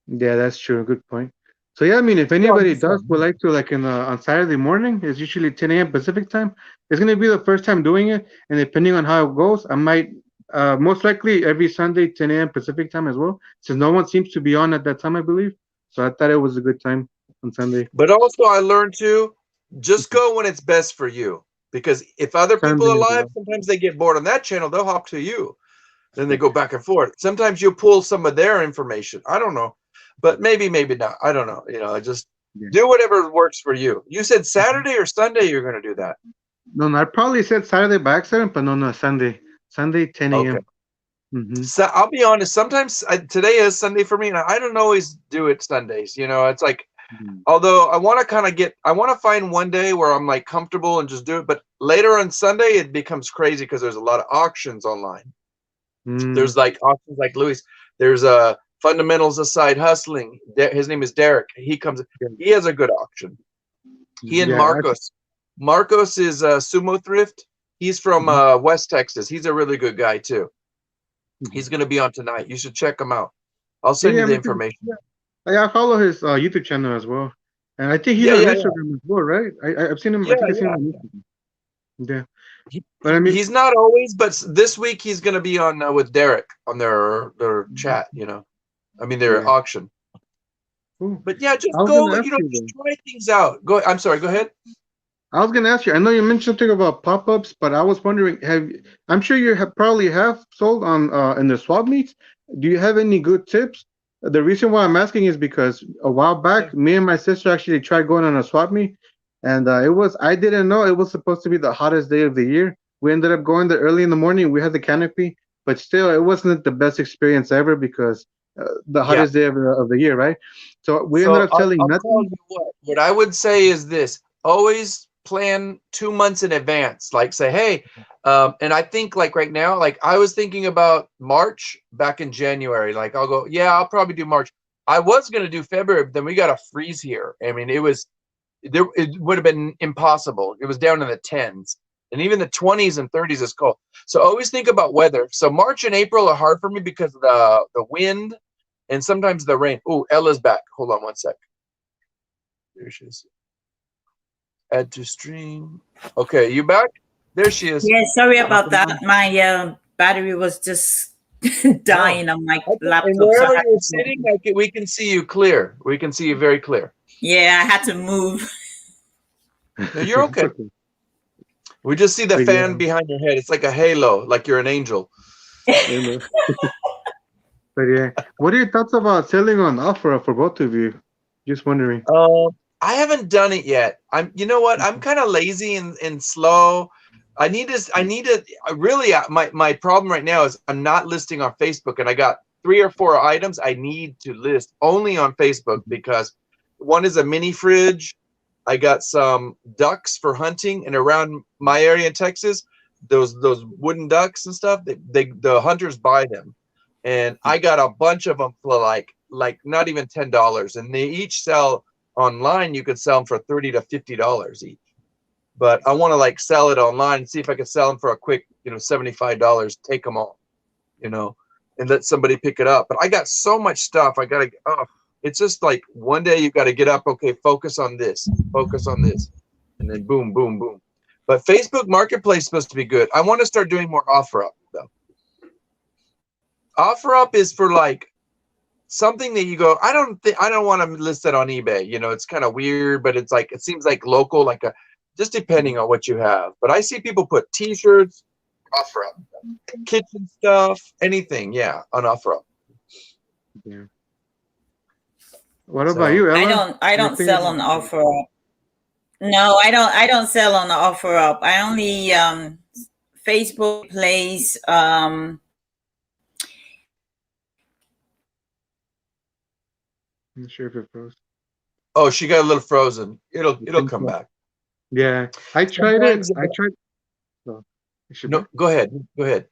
that's true. Good point. So yeah, I mean, if anybody would like to, like on Saturday morning, it's usually 10 a.m. Pacific time. It's going to be the first time doing it. And depending on how it goes, I might, most likely every Sunday, 10 a.m. Pacific time as well, since no one seems to be on at that time, I believe. So I thought it was a good time on Sunday. But also I learned to just go when it's best for you. Because if other people are live, sometimes they get bored on that channel, they'll hop to you. Then they go back and forth. Sometimes you pull some of their information. I don't know. But maybe not. I don't know. Just do whatever works for you. You said Saturday or Sunday you're going to do that? No, I probably said Saturday by accident, but no, Sunday. Sunday, 10 a.m. Okay. So I'll be honest. Sometimes today is Sunday for me, and I don't always do it Sundays. It's like, although I want to find one day where I'm like comfortable and just do it. But later on Sunday, it becomes crazy because there's a lot of auctions online. There's like auctions like Louie's. There's a Fundamentals of Side Hustling. His name is Derek. He has a good auction. He and Marcos. Marcos is Sumo Thrift. He's from West Texas. He's a really good guy too. He's going to be on tonight. You should check him out. I'll send you the information. I follow his YouTube channel as well, and I think he's on Instagram as well, right? I've seen him. I think I've seen him on Instagram. Yeah. But I mean, he's not always, but this week he's going to be on with Derek on their chat. Their auction. Cool. But yeah, just go. Just try things out. Go. I'm sorry. Go ahead. I was gonna ask you. I know you mentioned something about pop-ups, but I was wondering. I'm sure you probably have sold on in the swap meets. Do you have any good tips? The reason why I'm asking is because a while back, me and my sister actually tried going on a swap meet, and I didn't know it was supposed to be the hottest day of the year. We ended up going there early in the morning. We had the canopy, but still, it wasn't the best experience ever because the hottest day of the year, right? So we ended up selling nothing. What I would say is this: always plan 2 months in advance. Like say, hey, and I think like right now, like I was thinking about March back in January. Like I'll go, I'll probably do March. I was gonna do February, but then we got a freeze here. I mean, it would have been impossible. It was down in the 10s. And even the 20s and 30s is cold. So always think about weather. So March and April are hard for me because of the wind and sometimes the rain. Oh, Ella's back. Hold on one sec. There she is. Add to stream. Okay, you back? There she is. Yeah, sorry about that. My battery was just dying on my And laptop. So wherever I had you're to sitting, we can see you clear. We can see you very clear. yeah, I had to move. No, you're It's okay. okay. We just see the But fan yeah. behind your head. It's like a halo, like you're an angel. Amen. But yeah, what are your thoughts about selling on offer for both of you? Just wondering. I haven't done it yet. You know what? I'm kind of lazy and slow. I need to really, my problem right now is I'm not listing on Facebook, and I got 3 or 4 items I need to list only on Facebook because one is a mini fridge. I got some ducks for hunting, and around my area in Texas, those wooden ducks and stuff, the hunters buy them. And I got a bunch of them for like not even $10, and they each sell online. You could sell them for $30 to $50 each. But I want to like sell it online and see if I can sell them for a quick, $75. Take them all, and let somebody pick it up. But I got so much stuff. It's just like one day you got to get up. Okay, focus on this, and then boom, boom, boom. But Facebook Marketplace is supposed to be good. I want to start doing more OfferUp though. OfferUp is for like something that you go, I don't want to list that on eBay. It's kind of weird, but it's like, it seems like local, just depending on what you have. But I see people put T-shirts, OfferUp, kitchen stuff, anything, on OfferUp. Yeah. What about you, Ella? I don't sell on OfferUp. No, I don't sell on the OfferUp. I only Facebook Place. I'm not sure if it froze. Oh, she got a little frozen. It'll come back. Yeah, I tried it. Oh, No, go ahead.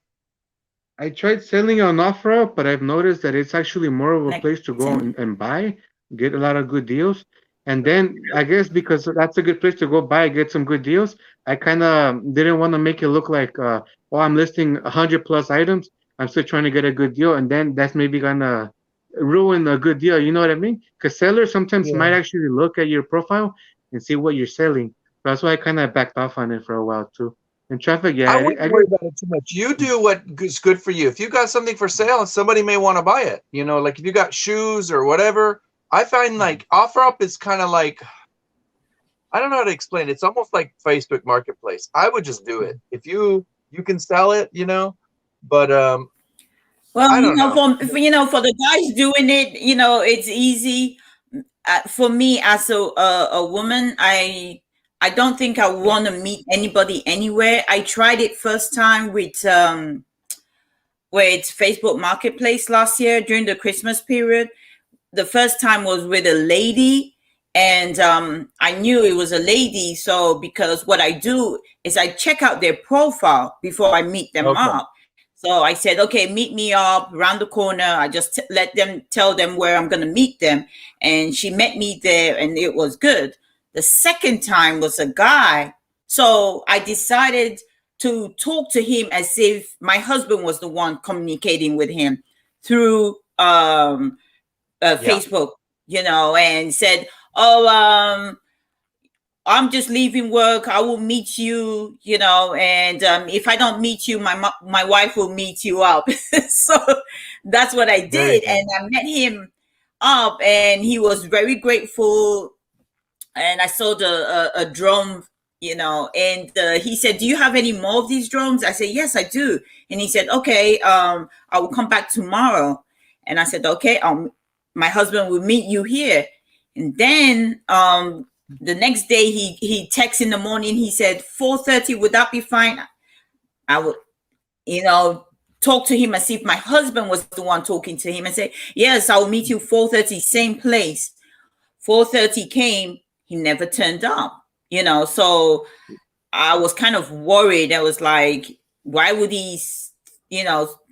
I tried selling on OfferUp, but I've noticed that it's actually more of a place to go and buy, get a lot of good deals. And then I guess because that's a good place to go buy, get some good deals, I kind of didn't want to make it look like, I'm listing 100+ items. I'm still trying to get a good deal, and then that's maybe gonna ruin a good deal. You know what I mean? Because sellers sometimes might actually look at your profile and see what you're selling. That's why I kind of backed off on it for a while too. And traffic, I wouldn't worry about it too much. You do what is good for you. If you got something for sale, somebody may want to buy it. Like if you got shoes or whatever. I find like OfferUp is kind of like, I don't know how to explain it. It's almost like Facebook Marketplace. I would just do it if you can sell it, But well, I don't know. for the guys doing it, it's easy. For me as a woman, I don't think I want to meet anybody anywhere. I tried it first time with Facebook Marketplace last year during the Christmas period. The first time was with a lady, and I knew it was a lady. So because what I do is I check out their profile before I meet them up. So I said, okay, meet me up around the corner. I just tell them where I'm going to meet them. And she met me there, and it was good. The second time was a guy. So I decided to talk to him as if my husband was the one communicating with him through Facebook, and said, I'm just leaving work. I will meet you, and if I don't meet you, my wife will meet you up. So that's what I did. And I met him up, and he was very grateful. And I sold a drone, and he said, do you have any more of these drones? I said, yes, I do. And he said, okay, I will come back tomorrow. And I said, okay, my husband will meet you here. And then the next day he texts in the morning. He said, 4:30, would that be fine? I would, talk to him as if my husband was the one talking to him and say, yes, I will meet you 4:30, same place. 4:30 came, he never turned up, so I was kind of worried. I was like, why would he,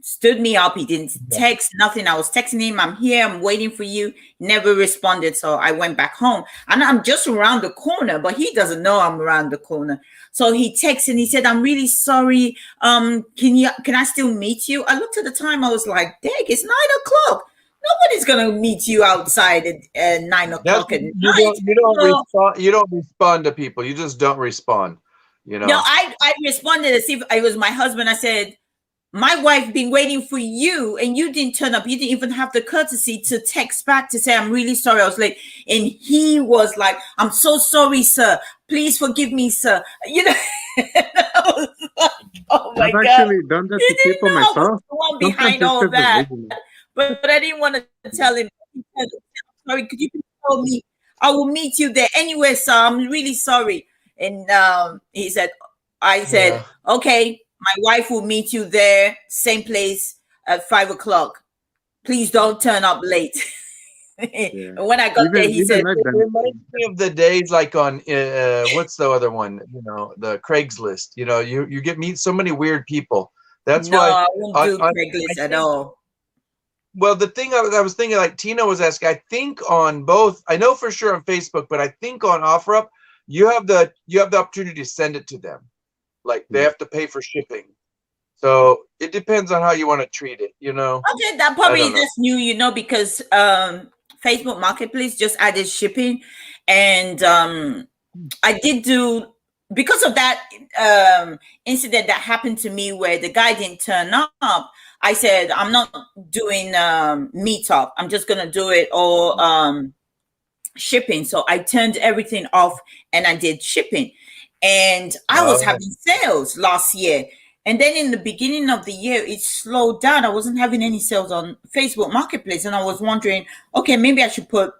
stood me up? He didn't text, nothing. I was texting him, I'm here, I'm waiting for you. Never responded. So I went back home, and I'm just around the corner, but he doesn't know I'm around the corner. So he texted and he said, I'm really sorry. Can I still meet you? I looked at the time. I was like, dang, it's 9:00. Nobody's gonna meet you outside at 9:00 at night. You don't respond to people. You just don't respond. You No, know. I responded as if it was my husband. I said, my wife been waiting for you and you didn't turn up. You didn't even have the courtesy to text back to say, I'm really sorry I was late. And he was like, I'm so sorry, sir. Please forgive me, sir. You know, I was like, oh my I've God. actually done that He to didn't people know I was myself. the one Sometimes behind just all because of that. laziness. But I didn't want to tell him. He said, sorry, could you please tell me? I will meet you there. Anyway, sir, I'm really sorry. And he said, I said, Yeah. okay, my wife will meet you there, same place at 5 o'clock. Please don't turn up late. Yeah. And when I got there, he Even said, I've It done reminds me of the days like on what's the other one? You know, the Craigslist. You know, you get meet so many weird people. That's no, why I won't do I Craigslist at think. all. Well, the thing I was thinking, like Tina was asking, I think on both. I know for sure on Facebook, but I think on OfferUp, you have the opportunity to send it to them. Like they have to pay for shipping. So it depends on how you want to treat it. You know. Okay, that I probably don't know. that's new, because Facebook Marketplace just added shipping, and I did do because of that incident that happened to me where the guy didn't turn up. I said I'm not doing meetup. I'm just gonna do it all shipping. So I turned everything off and I did shipping, and I was Oh, having sales last year. And then in the beginning of the year, it slowed down. I wasn't having any sales on Facebook Marketplace, and I was wondering, okay, maybe I should put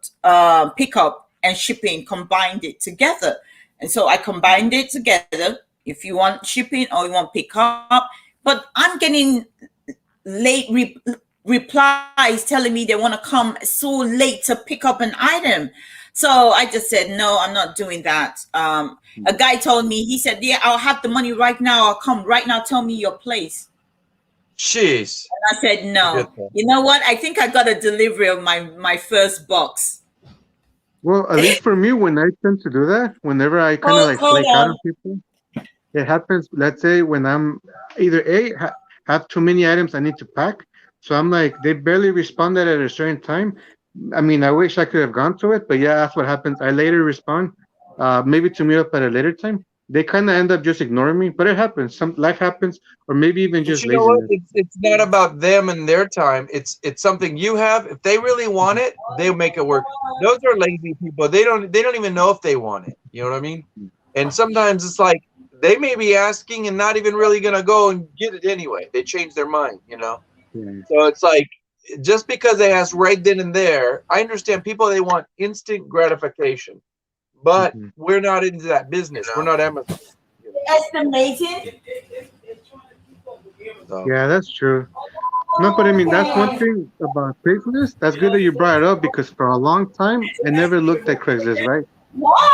pickup and shipping, combined it together. And so I combined it together. If you want shipping or you want pickup, but I'm getting late replies telling me they want to come so late to pick up an item. So I just said, no, I'm not doing that. A guy told me, he said, yeah, I'll have the money right now. I'll come right now. Tell me your place. jeez. And I said, no. Forget that. You know what? I think I got a delivery of my first box. Well, at least for me, when I tend to do that, whenever I kind of like Hold flake out on. on people, it happens. Let's say when I'm either have too many items I need to pack, so I'm like they barely responded at a certain time. I mean, I wish I could have gone to it, but yeah, that's what happens. I later respond, maybe to meet up at a later time. They kind of end up just ignoring me, but it happens. Some life happens, or maybe even But just you know what? laziness. It's not about them and their time. It's something you have. If they really want it, they'll make it work. Those are lazy people. They don't even know if they want it. You know what I mean? And sometimes it's like they may be asking and not even really gonna go and get it anyway. They change their mind, you know. Yeah. So it's like just because they ask right then and there, I understand people they want instant gratification, but Mhm. we're not into that business. We're not Amazon. You know? Estimating. So Yeah, that's true. No, but I mean that's one thing about Craigslist. That's good that you brought it up because for a long time I never looked at Craigslist, right?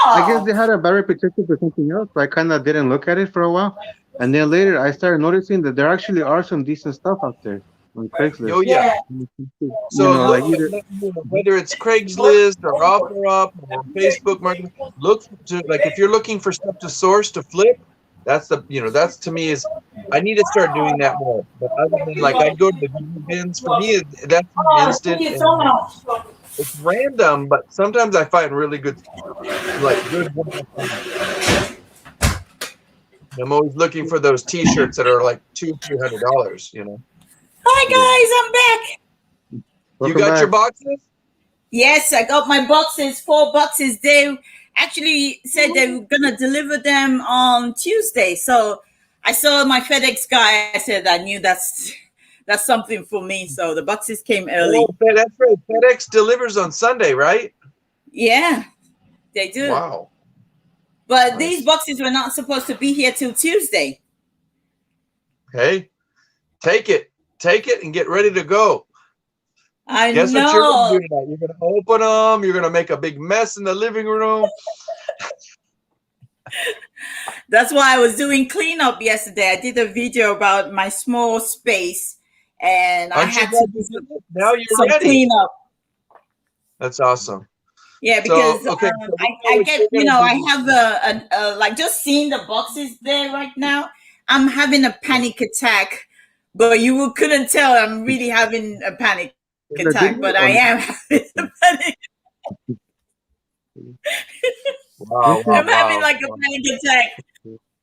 I guess Wow. they had a bad reputation for something else, so I kind of didn't look at it for a while. And then later I started noticing that there actually are some decent stuff out there on oh Craigslist. yeah. You So know, look, like either. whether it's Craigslist or OfferUp or Facebook Market, look to like if you're looking for stuff to source to flip, that's that's to me is I need to start doing that more. But other than like I go to the Google bins for me, that's more Oh, thank instant you so and much. it's random, but sometimes I find really good like good one-off. I'm always looking for those T-shirts that are like $200-300. Hi Yeah. guys, I'm back. You Welcome got your back. boxes? Yes, I got my boxes, 4 boxes. They actually said they were gonna deliver them on Tuesday. So I saw my FedEx guy. I said I knew that's something for me. So the boxes came Oh, early. that's right. FedEx delivers on Sunday, right? Yeah, they do. Wow. But these Nice. boxes were not supposed to be here till Tuesday. Hey, take it and get ready to go. I Guess what you're going to know. do tonight? You're going to open them. You're going to make a big mess in the living room. That's why I was doing cleanup yesterday. I did a video about my small space, and I Aren't you had to glad do you did it? Now you're some ready. cleanup. That's awesome. Yeah, So, because okay. So we know I what get, you're going to I do. have a like just seeing the boxes there right now. I'm having a panic attack, but couldn't tell I'm really having a panic In a good attack, way but I or am having a panic. Wow, wow, I'm having wow. like a panic attack.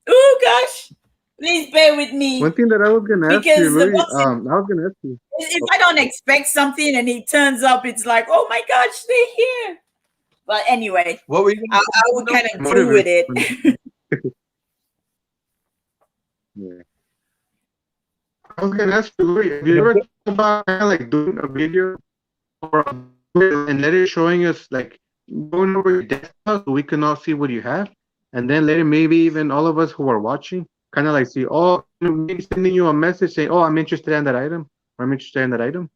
Oh gosh, please bear with me. One thing that I was gonna ask Because you, the Louis, boxing, I was gonna ask you. if I don't expect something and he turns up, it's like, oh my gosh, they're here. But anyway, What were you I going to would kind of do with it. Yeah. I was gonna ask you, Louis, have you ever thought about kind of like doing a video or and later showing us like going over your desktop so we can all see what you have, and then later maybe even all of us who are watching kind of like see, oh, maybe sending you a message saying, oh, I'm interested in that item, or I'm interested in that item.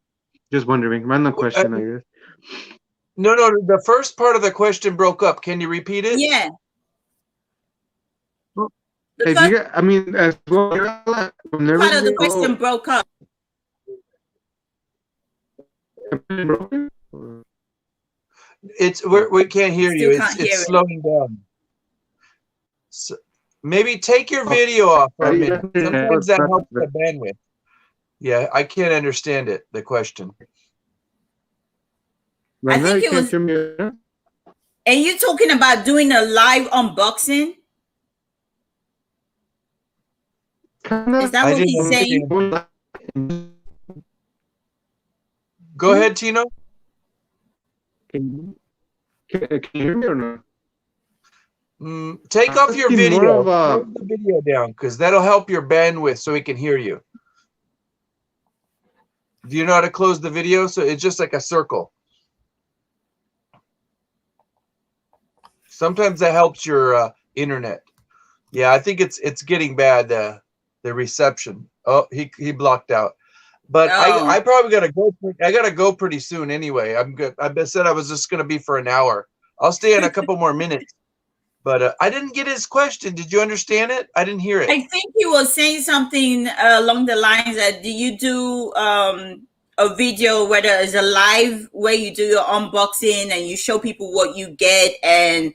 Just wondering, random question, I guess. No, the first part of the question broke up. Can you repeat it? Yeah. Well, The if first you I mean, as well, whenever part of the you question broke up. We can't hear you. Still can't hear It's it. slowing down. So maybe take your video off for a minute. Sometimes that helps the bandwidth. Yeah, I can't understand it. The question. I think it was. Are you talking about doing a live unboxing? Is that what he's saying? Go ahead, Tino. Can you hear me or not? Take off your video. Turn the video down because that'll help your bandwidth so we can hear you. Do you know how to close the video? So it's just like a circle. Sometimes that helps your internet. Yeah, I think it's getting bad. The reception. Oh, he blocked out. But I probably gotta go. I gotta go pretty soon anyway. I'm good. I said I was just gonna be for an hour. I'll stay in a couple more minutes. But I didn't get his question. Did you understand it? I didn't hear it. I think he was saying something along the lines that, do you do a video, whether it's a live where you do your unboxing and you show people what you get, and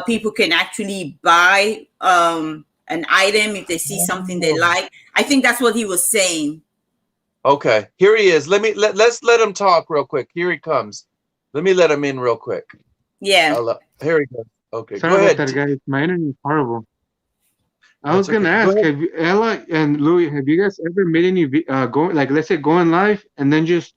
people can actually buy an item if they see something they like. I think that's what he was saying. Okay, here he is. Let's let him talk real quick. Here he comes. Let me let him in real quick. Yeah. Here he goes. Okay, sorry go ahead. About that, guys. My internet is horrible. I was gonna ask, have you, Ella and Louie, have you guys ever made any going, like, let's say going live and then just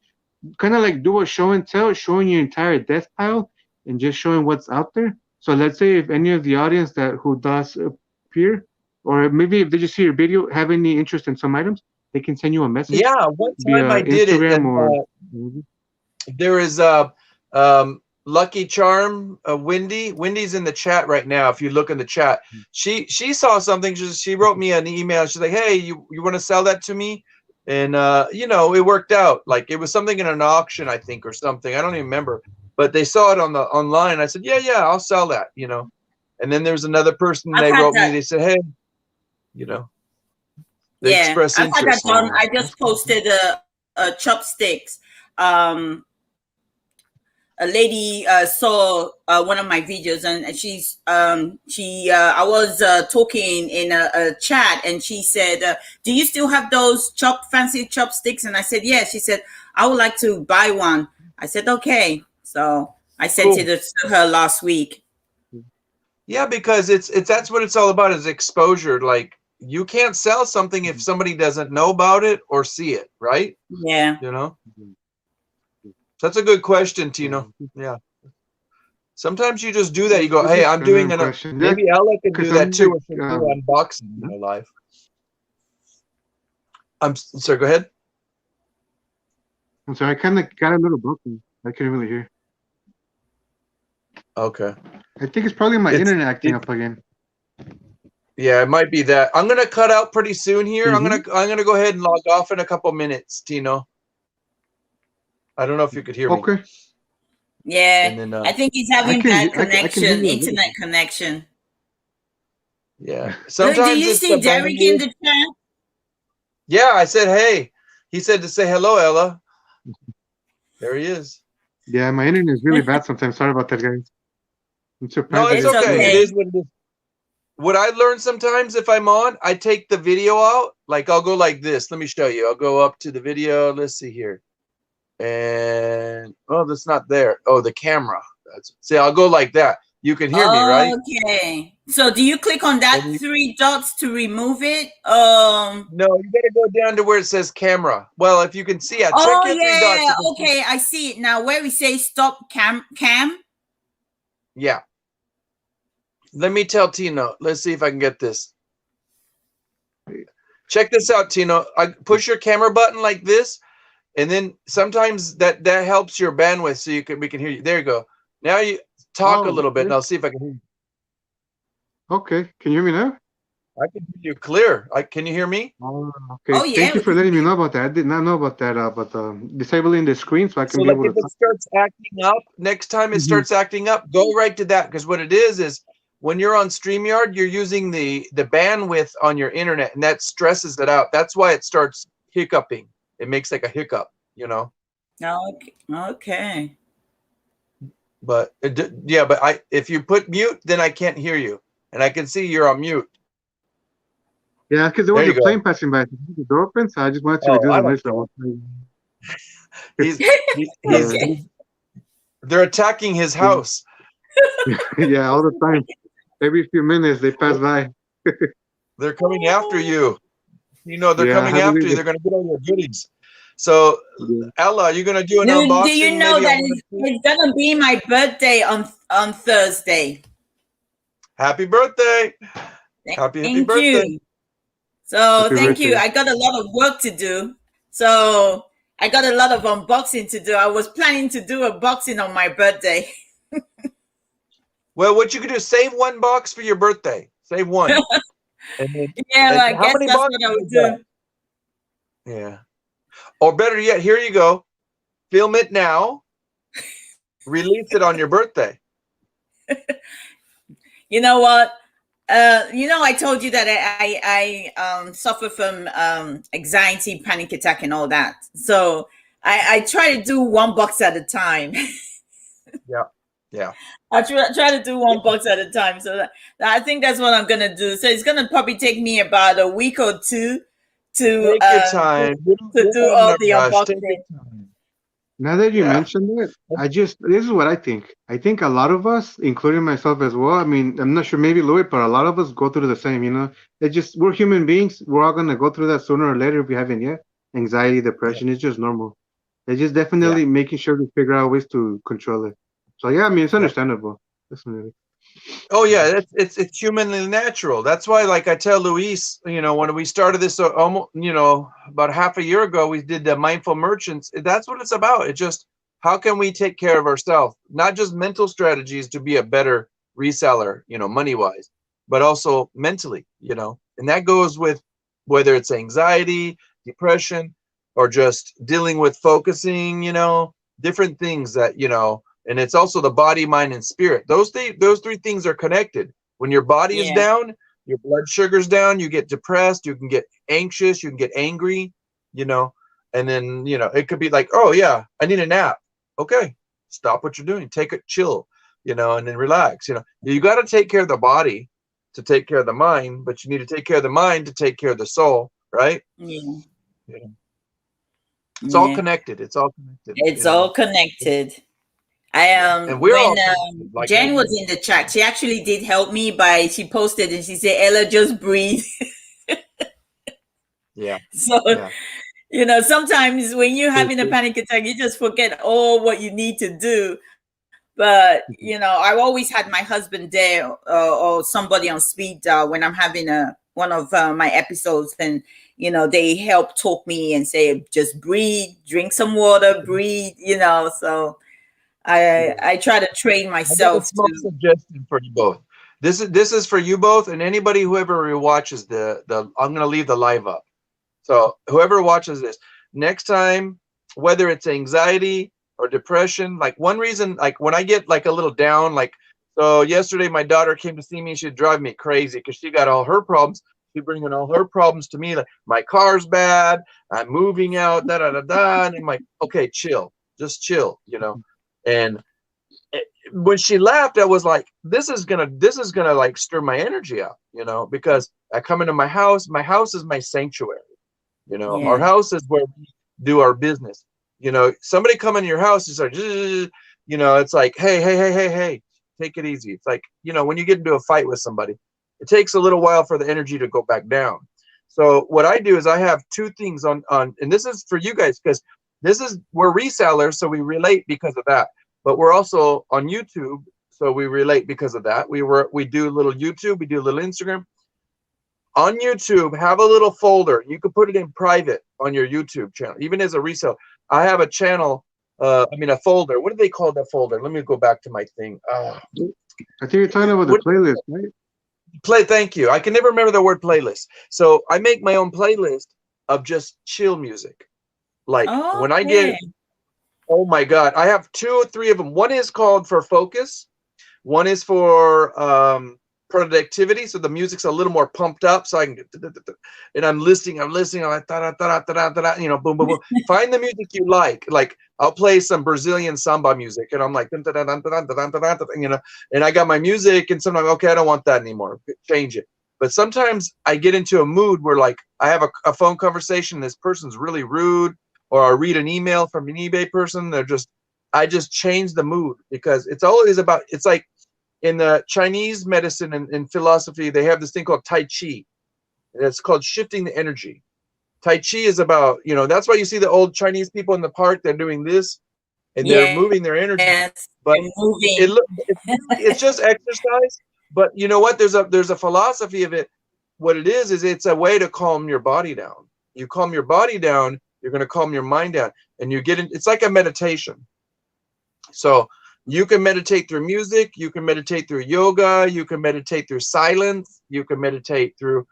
kind of like do a show and tell, showing your entire death pile and just showing what's out there? So let's say if any of the audience who does appear, or maybe if they just see your video, have any interest in some items, they can send you a message. Yeah, one time I did Instagram it. There is Lucky Charm, Wendy's in the chat right now. If you look in the chat, she saw something. She wrote me an email. She's like, "Hey, you want to sell that to me?" And you know, it worked out. Like it was something in an auction, I think, or something. I don't even remember. But they saw it on the online. I said, "Yeah, I'll sell that." You know. And then there's another person. They wrote me. They said, "Hey, you know." They express interest. I just posted a chopsticks. A lady saw one of my videos, and she's I was talking in a chat, and she said, do you still have those fancy chopsticks? And I said, yeah. She said, I would like to buy one. I said, okay. So I sent it to her last week. Yeah, because it's that's what it's all about, is exposure. Like, you can't sell something if somebody doesn't know about it or see it, right? Yeah. You know? That's a good question, Tino. Yeah. Sometimes you just do that. You go, hey, I'm doing an question. Maybe Ella can do that too. If you do unboxing live. I'm sorry, go ahead. I'm sorry, I kind of got a little broken. I couldn't really hear. Okay. I think it's probably my internet acting up again. Yeah, it might be that. I'm gonna cut out pretty soon here. I'm gonna go ahead and log off in a couple minutes, Tino. I don't know if you could hear me. Okay. Yeah, then, I think he's having bad connection, internet connection. Yeah. Sometimes do you see Derek in the chat? Yeah, I said, hey. He said to say hello, Ella. There he is. Yeah, my internet is really bad sometimes. Sorry about that, guys. I'm surprised. No, it's okay. It is what it is. What I learned sometimes, if I'm on, I take the video out. Like, I'll go like this. Let me show you. I'll go up to the video. Let's see here. And, oh, that's not there. Oh, the camera. See, I'll go like that. You can hear me, right? Okay. So do you click on that And you, 3 dots to remove it? no, you got to go down to where it says camera. Well, if you can see it, check Oh your 3 dots. yeah. You can see. Okay, I see it now. Where we say stop cam. Yeah. Let me tell Tino. Let's see if I can get this. Check this out, Tino. I push your camera button like this, and then sometimes that helps your bandwidth, so we can hear you. There you go. Now you talk a Oh, little bit, okay. and I'll see if I can hear you. Okay. Can you hear me now? I can hear you clear. Can you hear me? Oh, okay. Oh yeah. Thank you for letting me know about that. I did not know about that. But disabling the screen so I can So, be like, able if to it talk. starts acting up, next time it Mhm. starts acting up, go right to that, because what it is when you're on StreamYard, you're using the bandwidth on your internet, and that stresses it out. That's why it starts hiccuping. It makes like a hiccup, you know. Okay. Okay. But yeah, but if you put mute, then I can't hear you, and I can see you're on mute. Yeah, because there There was you a go. plane passing by. The door open, so I just wanted to Oh, reduce I the don't noise care. level. He's Okay. they're attacking his house. Yeah, all the time. Every few minutes they pass by. They're coming after you. You know, they're Yeah, I coming had to after leave you. it. They're going to get all your goodies. So, Yeah. Ella, you're going to do an Do you unboxing know maybe on that one of these? it's gonna be my birthday on Thursday? Happy birthday. Happy Thank birthday. you. So Happy thank you. birthday. I got a lot of work to do. So I got a lot of unboxing to do. I was planning to do a boxing on my birthday. Well, what you can do, save one box for your birthday. Save one. And then, Yeah, and I how guess many that's boxes what I would is that? do. Yeah. Or better yet, here you go. Film it now. Release it on your birthday. You know what? I told you that I suffer from anxiety, panic attack, and all that. So I try to do one box at a time. Yeah. Yeah. I try to do one box at a time. So I think that's what I'm gonna do. So it's gonna probably take me about a week or two to Take your time. You're do not in all a the rush. Take your unboxing. time. Now that you Yeah. mentioned it, this is what I think. I think a lot of us, including myself as well, I mean, I'm not sure, maybe Louis, but a lot of us go through the same, we're human beings. We're all going to go through that sooner or later if we haven't yet. Anxiety, Yeah. depression, it's just normal. It's just Yeah. definitely making sure to figure out ways to control it. So yeah, I mean, it's Yeah. understandable. Definitely. Oh yeah, it's humanly natural. That's why, like I tell Luis, when we started this almost, about half a year ago, we did the mindful merchants. That's what it's about. It's just how can we take care of ourselves, not just mental strategies to be a better reseller, money wise, but also mentally, and that goes with whether it's anxiety, depression, or just dealing with focusing, different things that, and it's also the body, mind, and spirit. Those three things are connected. When your body is Yeah, down, your blood sugar's down, you get depressed, you can get anxious, you can get angry, and then, it could be like, oh yeah, I need a nap. Okay, stop what you're doing, take a chill, and then relax. You got to take care of the body to take care of the mind, but you need to take care of the mind to take care of the soul, right? yeah, Yeah. It's all yeah. connected. It's all connected, It's all connected. I yeah. And we're when all connected. Like Jen was in the chat, she actually did help me by she posted and she said, Ella, just breathe. yeah, So yeah. sometimes when you're having a panic attack, you just forget all what you need to do. But I've always had my husband there or somebody on speed dial when I'm having one of my episodes, and they help talk me and say, just breathe, drink some water, breathe. So I try to train I got a myself small to. suggestion for you both. This is for you both, and anybody whoever watches the I'm gonna leave the live up. So whoever watches this next time, whether it's anxiety or depression, like one reason, like when I get like a little down, like so yesterday my daughter came to see me, she'd drive me crazy because she got all her problems. She's bringing all her problems to me, like my car's bad, I'm moving out, da da da da, and I'm like, okay, chill, just chill, and when she left, I was like, this is gonna like stir my energy up, because I come into my house. My house is my sanctuary. Our Yeah, house is where we do our business. Somebody come into your house, you start, it's like, hey, hey, hey, hey, hey, Take it easy. It's like, when you get into a fight with somebody, it takes a little while for the energy to go back down. So what I do is I have two things on, and this is for you guys, because we're resellers, so we relate because of that. But we're also on YouTube, so we relate because of that. We do a little YouTube, we do a little Instagram. On YouTube, have a little folder. You can put it in private on your YouTube channel, even as a reseller. I have a channel, a folder. What do they call that folder? Let me go back to my thing. I think you're talking about the playlist, right? Thank you. I can never remember the word playlist. So I make my own playlist of just chill music. Like when I get, oh my God, I have 2 or 3 of them. One is called for focus. One is for productivity, so the music's a little more pumped up, so I can get, and I'm listening, I'm like boom, boom, boom. Find the music you like. Like I'll play some Brazilian samba music, and I'm like, and I got my music, and sometimes, okay, I don't want that anymore. Change it. But sometimes I get into a mood where like I have a phone conversation, this person's really rude, or I read an email from an eBay person. I just change the mood, because it's always about, it's like, in the Chinese medicine and philosophy, they have this thing called Tai Chi. And it's called shifting the energy. Tai Chi is about, that's why you see the old Chinese people in the park, they're doing this, and they're moving their energy. Yes, but it's just exercise. But you know what? There's a philosophy of it. What it is it's a way to calm your body down. You calm your body down, you're going to calm your mind down. And it's like a meditation. So you can meditate through music, you can meditate through yoga, you can meditate through silence, you can meditate through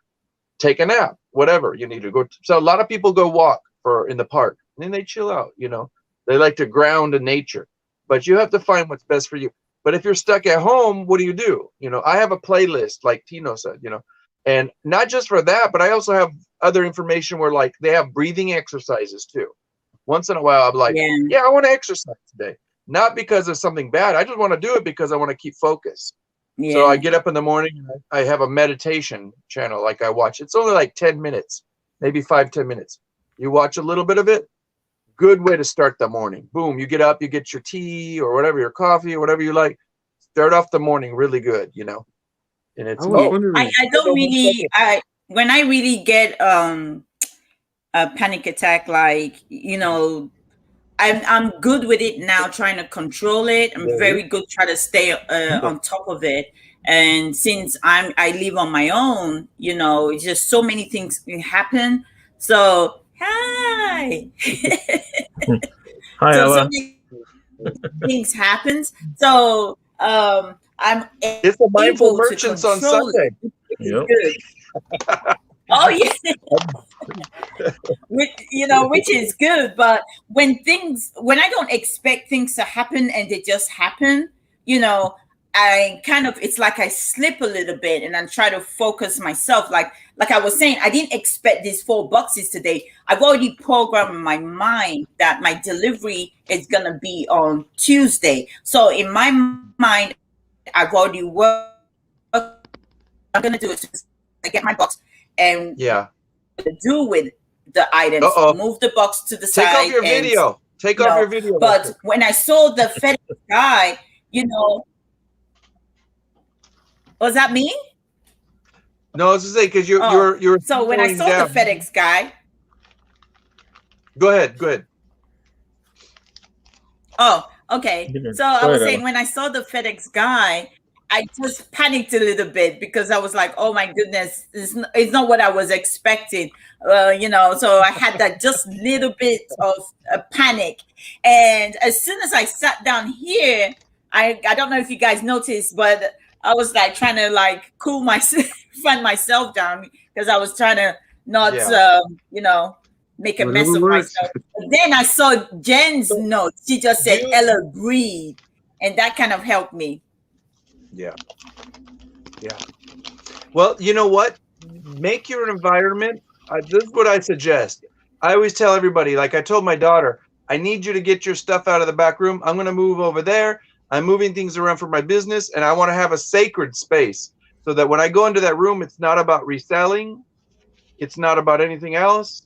take a nap, whatever you need to go. So a lot of people go walk in the park, and then they chill out, They like to ground in nature. But you have to find what's best for you. But if you're stuck at home, what do? I have a playlist, like Tino said, and not just for that, but I also have other information where like they have breathing exercises too. Once in a while, I'm like, I want to exercise today. Not because of something bad. I just want to do it because I want to keep focus. Yeah. So I get up in the morning and I have a meditation channel. Like I watch. It's only like 10 minutes, maybe 5-10 minutes. You watch a little bit of it. Good way to start the morning. Boom. You get up, you get your tea or whatever, your coffee or whatever you like. Start off the morning really good, And it's I don't really when I really get a panic attack, like, I'm good with it now, trying to control it. I'm very good trying to stay on top of it. And since I live on my own, it's just so many things can happen. So hi. Hi, so many things happens. So I'm it's the mindful merchants on Sunday. Yep. Good. Oh yeah. which is good, but when I don't expect things to happen and they just happen, I kind of, it's like I slip a little bit and I try to focus myself. Like I was saying, I didn't expect these 4 boxes today. I've already programmed in my mind that my delivery is gonna be on Tuesday. So in my mind, I've already worked. I'm gonna do it. I get my box and do with the items. Move the box to the side. Take off your video. Take off your video. But when I saw the FedEx guy, was that me? No, I was to say because you're. So when I saw the FedEx guy. Go ahead. Oh, okay. So I was saying when I saw the FedEx guy, I just panicked a little bit because I was like, oh my goodness, it's not what I was expecting. So I had that just little bit of a panic. And as soon as I sat down here, I don't know if you guys noticed, but I was like trying to like cool myself, find myself down because I was trying to not, make a mess of myself. But then I saw Jen's note. She just said, Ella, breathe. And that kind of helped me. Yeah. Well, you know what? Make your environment. This is what I suggest. I always tell everybody, like I told my daughter, I need you to get your stuff out of the back room. I'm going to move over there. I'm moving things around for my business, and I want to have a sacred space so that when I go into that room, it's not about reselling. It's not about anything else.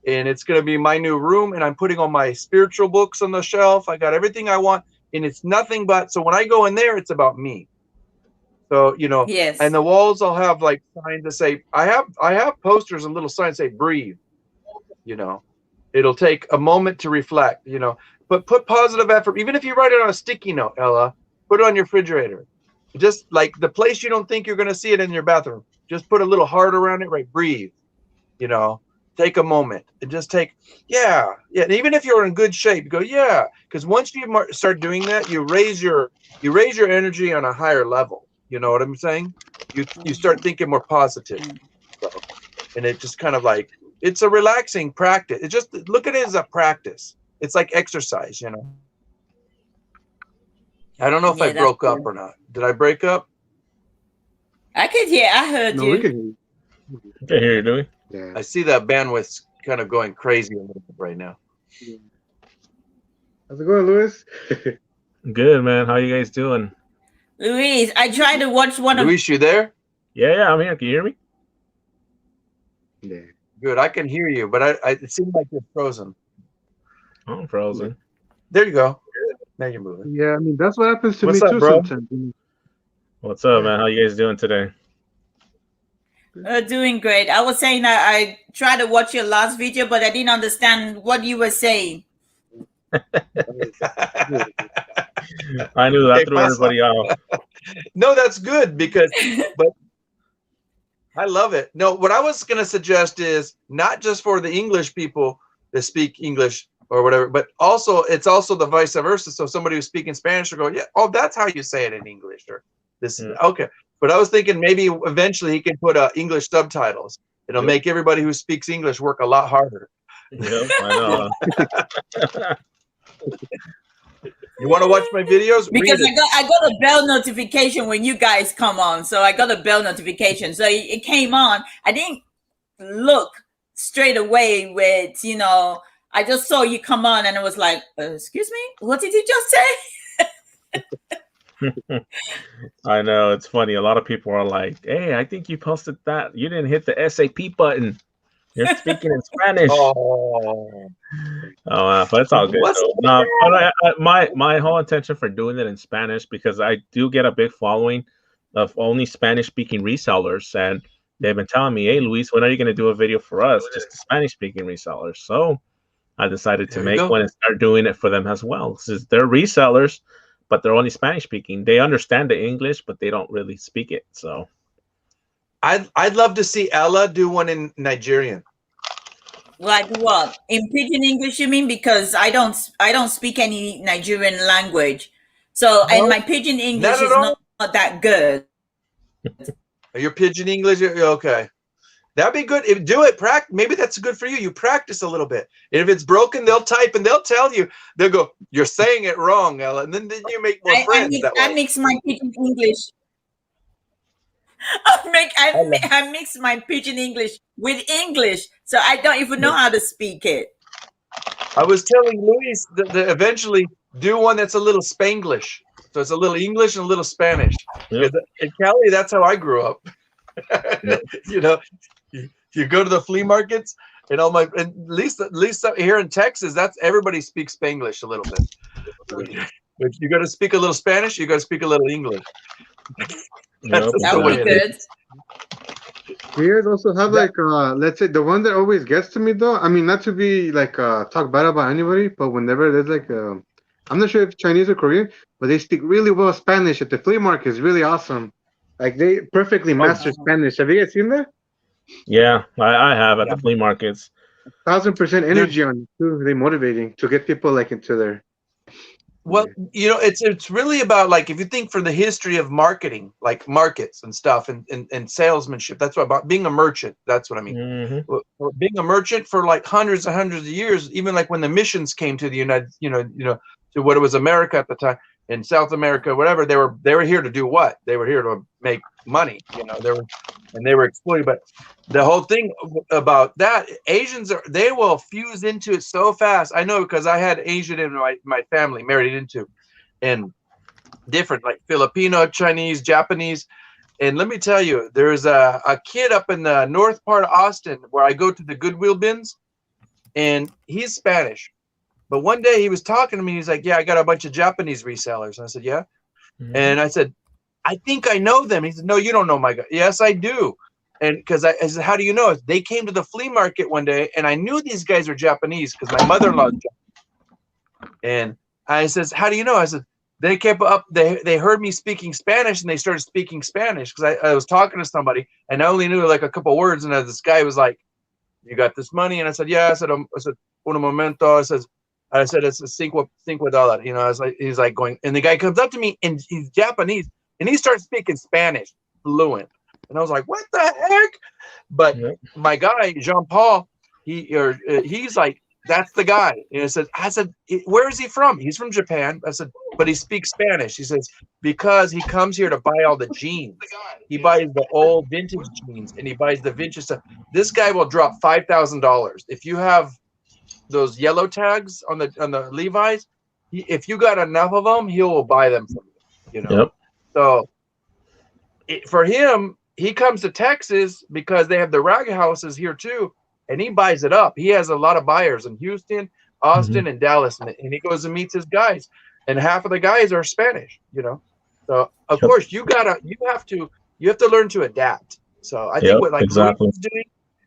And it's going to be my new room, and I'm putting all my spiritual books on the shelf. I got everything I want and it's nothing but. So when I go in there, it's about me. So Yes. and the walls will have like signs that say, I have posters and little signs say breathe. It'll take a moment to reflect. But put positive effort. Even if you write it on a sticky note, Ella, put it on your refrigerator. Just like the place you don't think you're going to see it in your bathroom. Just put a little heart around it. Right, breathe. Take a moment and just take, yeah. And even if you're in good shape, go, yeah. Because once you start doing that, you raise your energy on a higher level. You know what I'm saying? You start thinking more positive. So, and it just kind of like, it's a relaxing practice. It just look at it as a practice. It's like exercise, I don't know if I broke up or not. Did I break up? I could hear. I heard No, you. we can hear you. I can hear you, Louie. Yeah. I see that bandwidth's kind of going crazy a little bit right now. How's it going, Louis? Good, man. How you guys doing? Louise, I tried to watch one of. Luis, you there? Yeah, I'm here. Can you hear me? Yeah. Good. I can hear you, but it seems like you're frozen. Oh, I'm frozen. There you go. Now you're moving. Yeah, I mean that's what happens to What's me up, too bro? sometimes. What's up, man? How you guys doing today? Doing great. I was saying that I tried to watch your last video, but I didn't understand what you were saying. I knew that Okay, threw everybody off. No, that's good but I love it. No, what I was going to suggest is not just for the English people that speak English or whatever, but it's also the vice versa. So somebody who's speaking Spanish will go, yeah, oh, that's how you say it in English, or this is okay. But I was thinking maybe eventually he can put English subtitles. It'll make everybody who speaks English work a lot harder. Yep, I know. You want to watch my videos? Because I got a bell notification when you guys come on. So I got a bell notification. So it came on. I didn't look straight away with, I just saw you come on and I was like, excuse me? What did you just say? I know, it's funny. A lot of people are like, hey, I think you posted that. You didn't hit the SAP button. You're speaking in Spanish. But it's all good. No, but my whole intention for doing it in Spanish, because I do get a big following of only Spanish-speaking resellers, and they've been telling me, hey, Luis, when are you going to do a video for us, just the Spanish-speaking resellers? So I decided to make one and start doing it for them as well. Since they're resellers, but they're only Spanish-speaking. They understand the English, but they don't really speak it. So I'd love to see Ella do one in Nigerian. Like what? In pidgin English, you mean? Because I don't speak any Nigerian language. So and my pidgin English is not that good. Your pidgin English, okay. That'd be good. Do it. Maybe that's good for you. You practice a little bit. And if it's broken, they'll type and they'll tell you. They'll go, "You're saying it wrong, Ella." And then you make more friends. I mix my pidgin English. I mix my pidgin English with English, so I don't even know how to speak it. I was telling Luis that eventually do one that's a little Spanglish. So it's a little English and a little Spanish. Yep. In Cali, that's how I grew up. Yep. You go to the flea markets and at least here in Texas, that's everybody speaks Spanglish a little bit. If you got to speak a little Spanish, you got to speak a little English. That would be good. You guys also have let's say the one that always gets to me though. I mean, not to be talk bad about anybody, but whenever there's I'm not sure if Chinese or Korean, but they speak really well Spanish at the flea market. It's really awesome. Like they perfectly master Spanish. Have you guys seen that? Yeah, I have at the flea markets. 1,000% energy on it too. They're motivating to get people into their. Well, it's really about if you think for the history of marketing, like markets and stuff and salesmanship, that's what about being a merchant. That's what I mean. Mm-hmm. Being a merchant for hundreds and hundreds of years, even when the missions came to the United, to what it was America at the time, in South America, whatever, they were here to do what? They were here to make money, they were exploited. But the whole thing about that, Asians they will fuse into it so fast. I know because I had Asian in my family married into, and different Filipino, Chinese, Japanese. And let me tell you, there's a kid up in the north part of Austin where I go to the Goodwill bins, and he's Spanish. But one day he was talking to me. He's like, "Yeah, I got a bunch of Japanese resellers." And I said, "Yeah." And I said, "I think I know them." He said, "No, you don't know my guy." "Yes, I do." And because I said, "How do you know?" They came to the flea market one day, and I knew these guys were Japanese because my mother-in-law. And I says, "How do you know?" I said, "They kept up. They heard me speaking Spanish, and they started speaking Spanish because I was talking to somebody, and I only knew like a couple words." And this guy was like, "You got this money?" And I said, "Yeah." I said, "Un momento." I said, "It's $5." You know, I was like, he's like going, and the guy comes up to me, and he's Japanese, and he starts speaking Spanish fluent, and I was like, "What the heck?" But my guy Jean Paul, he's like, "That's the guy." And I said, "Where is he from?" "He's from Japan." I said, "But he speaks Spanish." He says, "Because he comes here to buy all the jeans. He buys the old vintage jeans, and he buys the vintage stuff. This guy will drop $5,000 if you have those yellow tags on the Levi's. If you got enough of them, he will buy them from you. You know." So for him, he comes to Texas because they have the rag houses here too, and he buys it up. He has a lot of buyers in Houston, Austin, and Dallas, and he goes and meets his guys, and half of the guys are Spanish. You know, so of course you have to learn to adapt. So I think what like Louie is doing,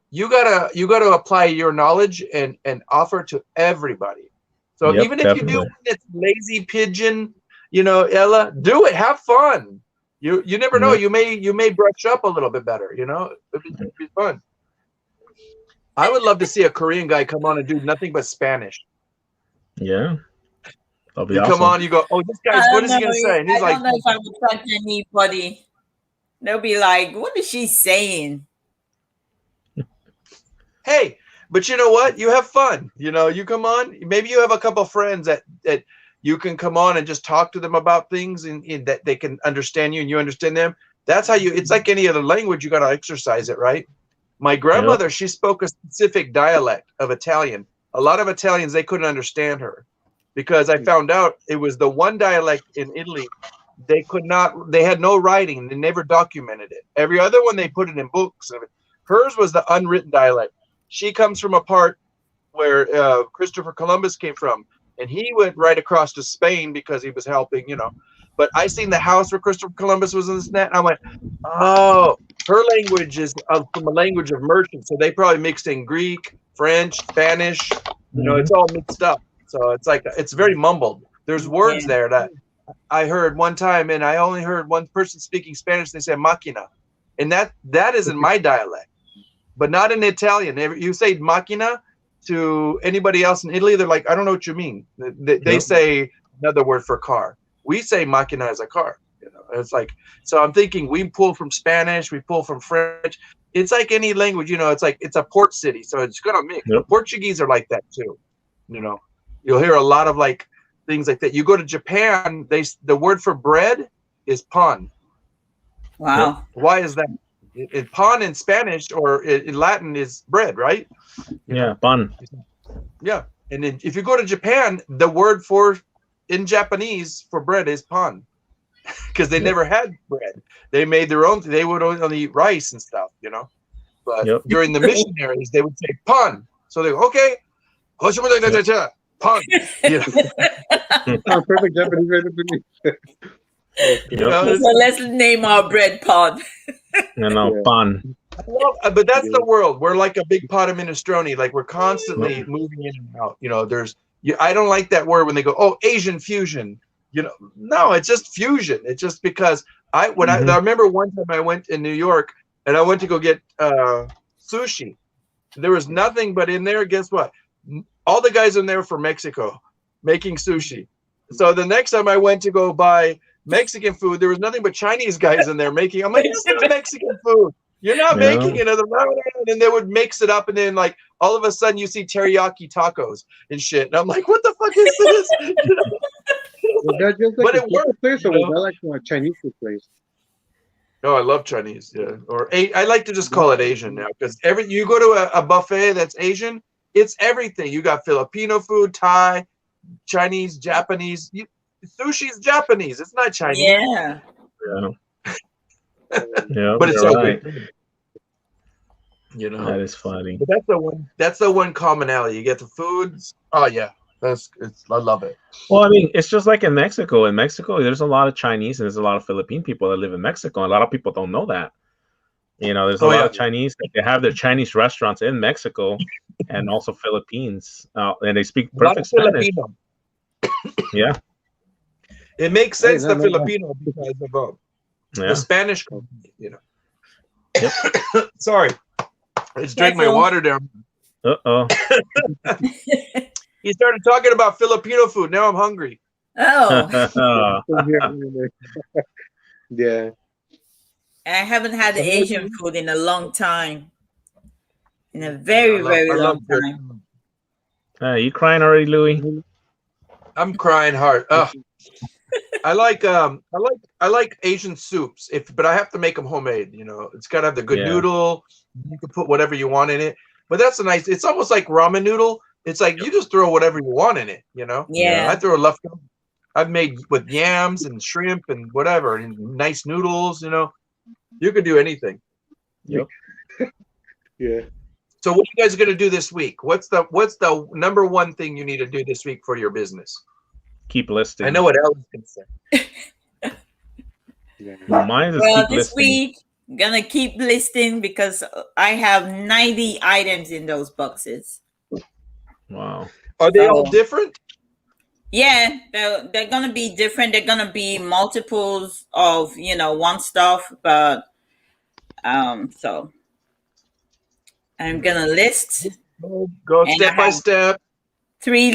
you gotta apply your knowledge and offer to everybody. So even if you do it's lazy pigeon, you know, Ella, do it. Have fun. You never know. You may brush up a little bit better. You know, it'd be fun. I would love to see a Korean guy come on and do nothing but Spanish. Yeah. That'll be you awesome. come on, you go, "Oh, this guy's what is he gonna say?" And he's I don't know if I would touch anybody. They'll be like, "What is she saying?" Hey, but you know what? You have fun. You know, you come on. Maybe you have a couple friends that you can come on and just talk to them about things and that they can understand you and you understand them. That's how it's like any other language. You got to exercise it, right? My grandmother, she spoke a specific dialect of Italian. A lot of Italians, they couldn't understand her because I found out it was the one dialect in Italy. They had no writing. They never documented it. Every other one, they put it in books. Hers was the unwritten dialect. She comes from a part where Christopher Columbus came from, and he went right across to Spain because he was helping, you know. But I seen the house where Christopher Columbus was in this net, and I went, "Oh, her language is from a language of merchants, so they probably mixed in Greek, French, Spanish. You know, it's all mixed up. So it's like it's very mumbled. There's words there that I heard one time, and I only heard one person speaking Spanish. They said "máquina," and that is in my dialect, but not in Italian. You say "máquina" to anybody else in Italy, they're like, "I don't know what you mean." They say another word for car. We say "máquina" as a car. You know, it's like, so I'm thinking we pull from Spanish, we pull from French. It's like any language, you know. It's like it's a port city, so it's gonna mix. Portuguese are like that too. You know, you'll hear a lot of like things like that. You go to Japan, the word for bread is pan. Wow. Why is that? Pan in Spanish or in Latin is bread, right? Pan. Yeah, and if you go to Japan, the word in Japanese for bread is pan, because they never had bread. They made their own. They would only eat rice and stuff, you know. But during the missionaries, they would say pan. So they go, "Okay, pan." You know? Perfect Japanese way to be. So let's name our bread pod. Pan. But that's the world. We're like a big pot of minestrone. Like we're constantly moving in and out. You know, I don't like that word when they go, "Oh, Asian fusion." You know, no, it's just fusion. It's just because I remember one time I went in New York and I went to go get sushi. There was nothing but in there. Guess what? All the guys in there from Mexico making sushi. So the next time I went to go buy Mexican food, there was nothing but Chinese guys in there making. I'm like, "This is Mexican food. You're not making it." And they would mix it up, and then like all of a sudden you see teriyaki tacos and shit. And I'm like, "What the fuck is this?" You know? Was that just like a local place, or was that like a Chinese food place? No, I love Chinese. Yeah, or I like to just call it Asian now because you go to a buffet that's Asian, it's everything. You got Filipino food, Thai, Chinese, Japanese. Sushi's Japanese. It's not Chinese. Yeah. But it's so good. You know, that is funny. But that's the one commonality. You get the foods. Oh yeah, I love it. Well, I mean, it's just like in Mexico. In Mexico, there's a lot of Chinese and there's a lot of Philippine people that live in Mexico. A lot of people don't know that. There's a lot of Chinese. They have their Chinese restaurants in Mexico and also Philippines, and they speak perfect Spanish. Filipino. Yeah, it makes sense. The Filipino because of the Spanish company. Yep. Sorry, I just drank my water there. Uh-oh. You started talking about Filipino food. Now I'm hungry. Oh. Yeah. I haven't had the Asian food in a long time. In a very, very long time. You crying already, Louie? I'm crying hard. I like Asian soups, but I have to make them homemade. It's got to have the good noodle. You can put whatever you want in it, but that's it's almost like ramen noodle. It's like you just throw whatever you want in it. Yeah. I throw leftover. I've made with yams and shrimp and whatever, and nice noodles. You could do anything. Yep. Yeah. So what are you guys going to do this week? What's the number one thing you need to do this week for your business? Keep listing. I know what Ellen's going to say. Mine is well, keep this listing. week I'm gonna keep listing because I have 90 items in those boxes. Wow. Are they all different? Yeah, they're gonna be different. They're gonna be multiples of one stuff, but so I'm gonna list. Go step by step. Three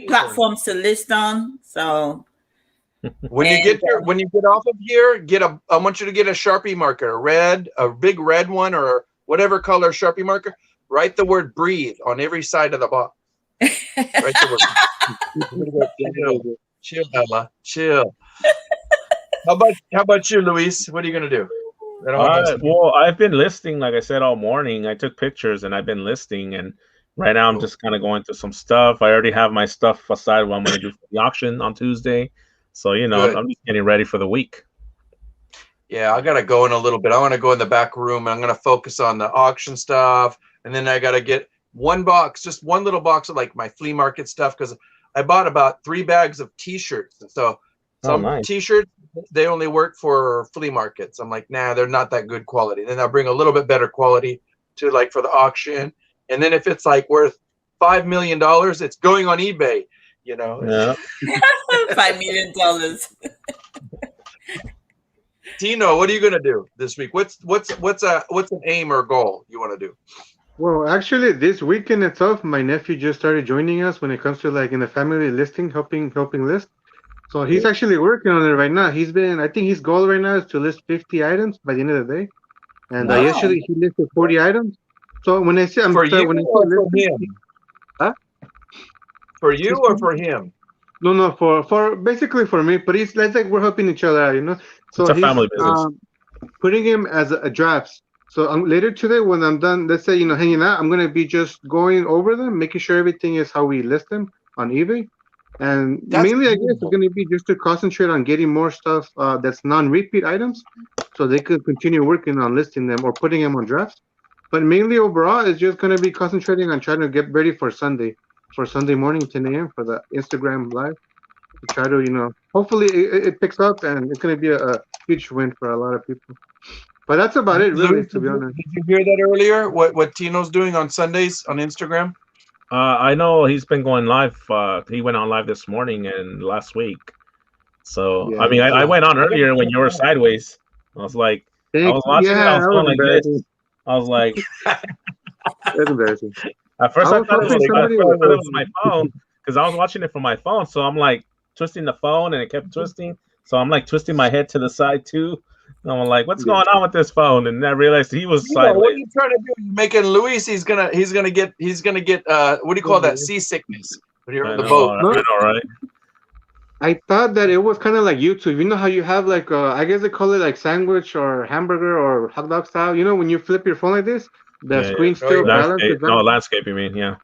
platforms to list on. So when you get off of here, I want you to get a Sharpie marker, a big red one, or whatever color Sharpie marker. Write the word "breathe" on every side of the box. Write the word. Chill, Ella. Chill. How about you, Luis? What are you gonna do? Well, I've been listing, like I said, all morning. I took pictures and I've been listing, and right now I'm just kind of going through some stuff. I already have my stuff aside what I'm going to do for the auction on Tuesday. So, I'm just getting ready for the week. Yeah, I got to go in a little bit. I want to go in the back room. I'm going to focus on the auction stuff. And then I got to get just one little box of like my flea market stuff, because I bought about 3 bags of T-shirts. So some T-shirts, they only work for flea markets. I'm like, nah, they're not that good quality. Then I'll bring a little bit better quality to like for the auction. And then if it's like worth $5 million, it's going on eBay. Yeah. $5 million. Tino, what are you gonna do this week? What's an aim or goal you want to do? Well, actually, this weekend itself, my nephew just started joining us when it comes to like in the family listing, helping list. So he's actually working on it right now. I think his goal right now is to list 50 items by the end of the day. And yesterday he listed 40 items. So when I say for you or for him? Huh? For you or for him? No, for basically for me. But it's like we're helping each other out, So it's a family business. Putting him as a drafts. So later today, when I'm done, let's say hanging out, I'm gonna be just going over them, making sure everything is how we list them on eBay. And mainly, I guess, it's going to be just to concentrate on getting more stuff that's non-repeat items, so they could continue working on listing them or putting them on drafts. But mainly, overall, it's just going to be concentrating on trying to get ready for Sunday morning, 10 a.m. for the Instagram live. To try to, hopefully it picks up, and it's going to be a huge win for a lot of people. But that's about it, really, to be honest. Did you hear that earlier? What Tino's doing on Sundays on Instagram? I know he's been going live. He went on live this morning and last week. So Yeah, I went on earlier when you were sideways. I was like, I was watching it. I was going like this. I was like, that's embarrassing. At first, I thought it was my phone because I was watching it from my phone. So I'm like twisting the phone, and it kept twisting. So I'm like twisting my head to the side too. And I'm like, what's going on with this phone? And I realized he was sideways. What are you trying to do? You're making Luis. He's gonna get what do you call that? Seasickness when you're on the boat. I know, right? I thought that it was kind of like YouTube. You know how you have like I guess they call it like sandwich or hamburger or hot dog style. When you flip your phone like this, the screen still balances. Landscape, you mean? Yeah.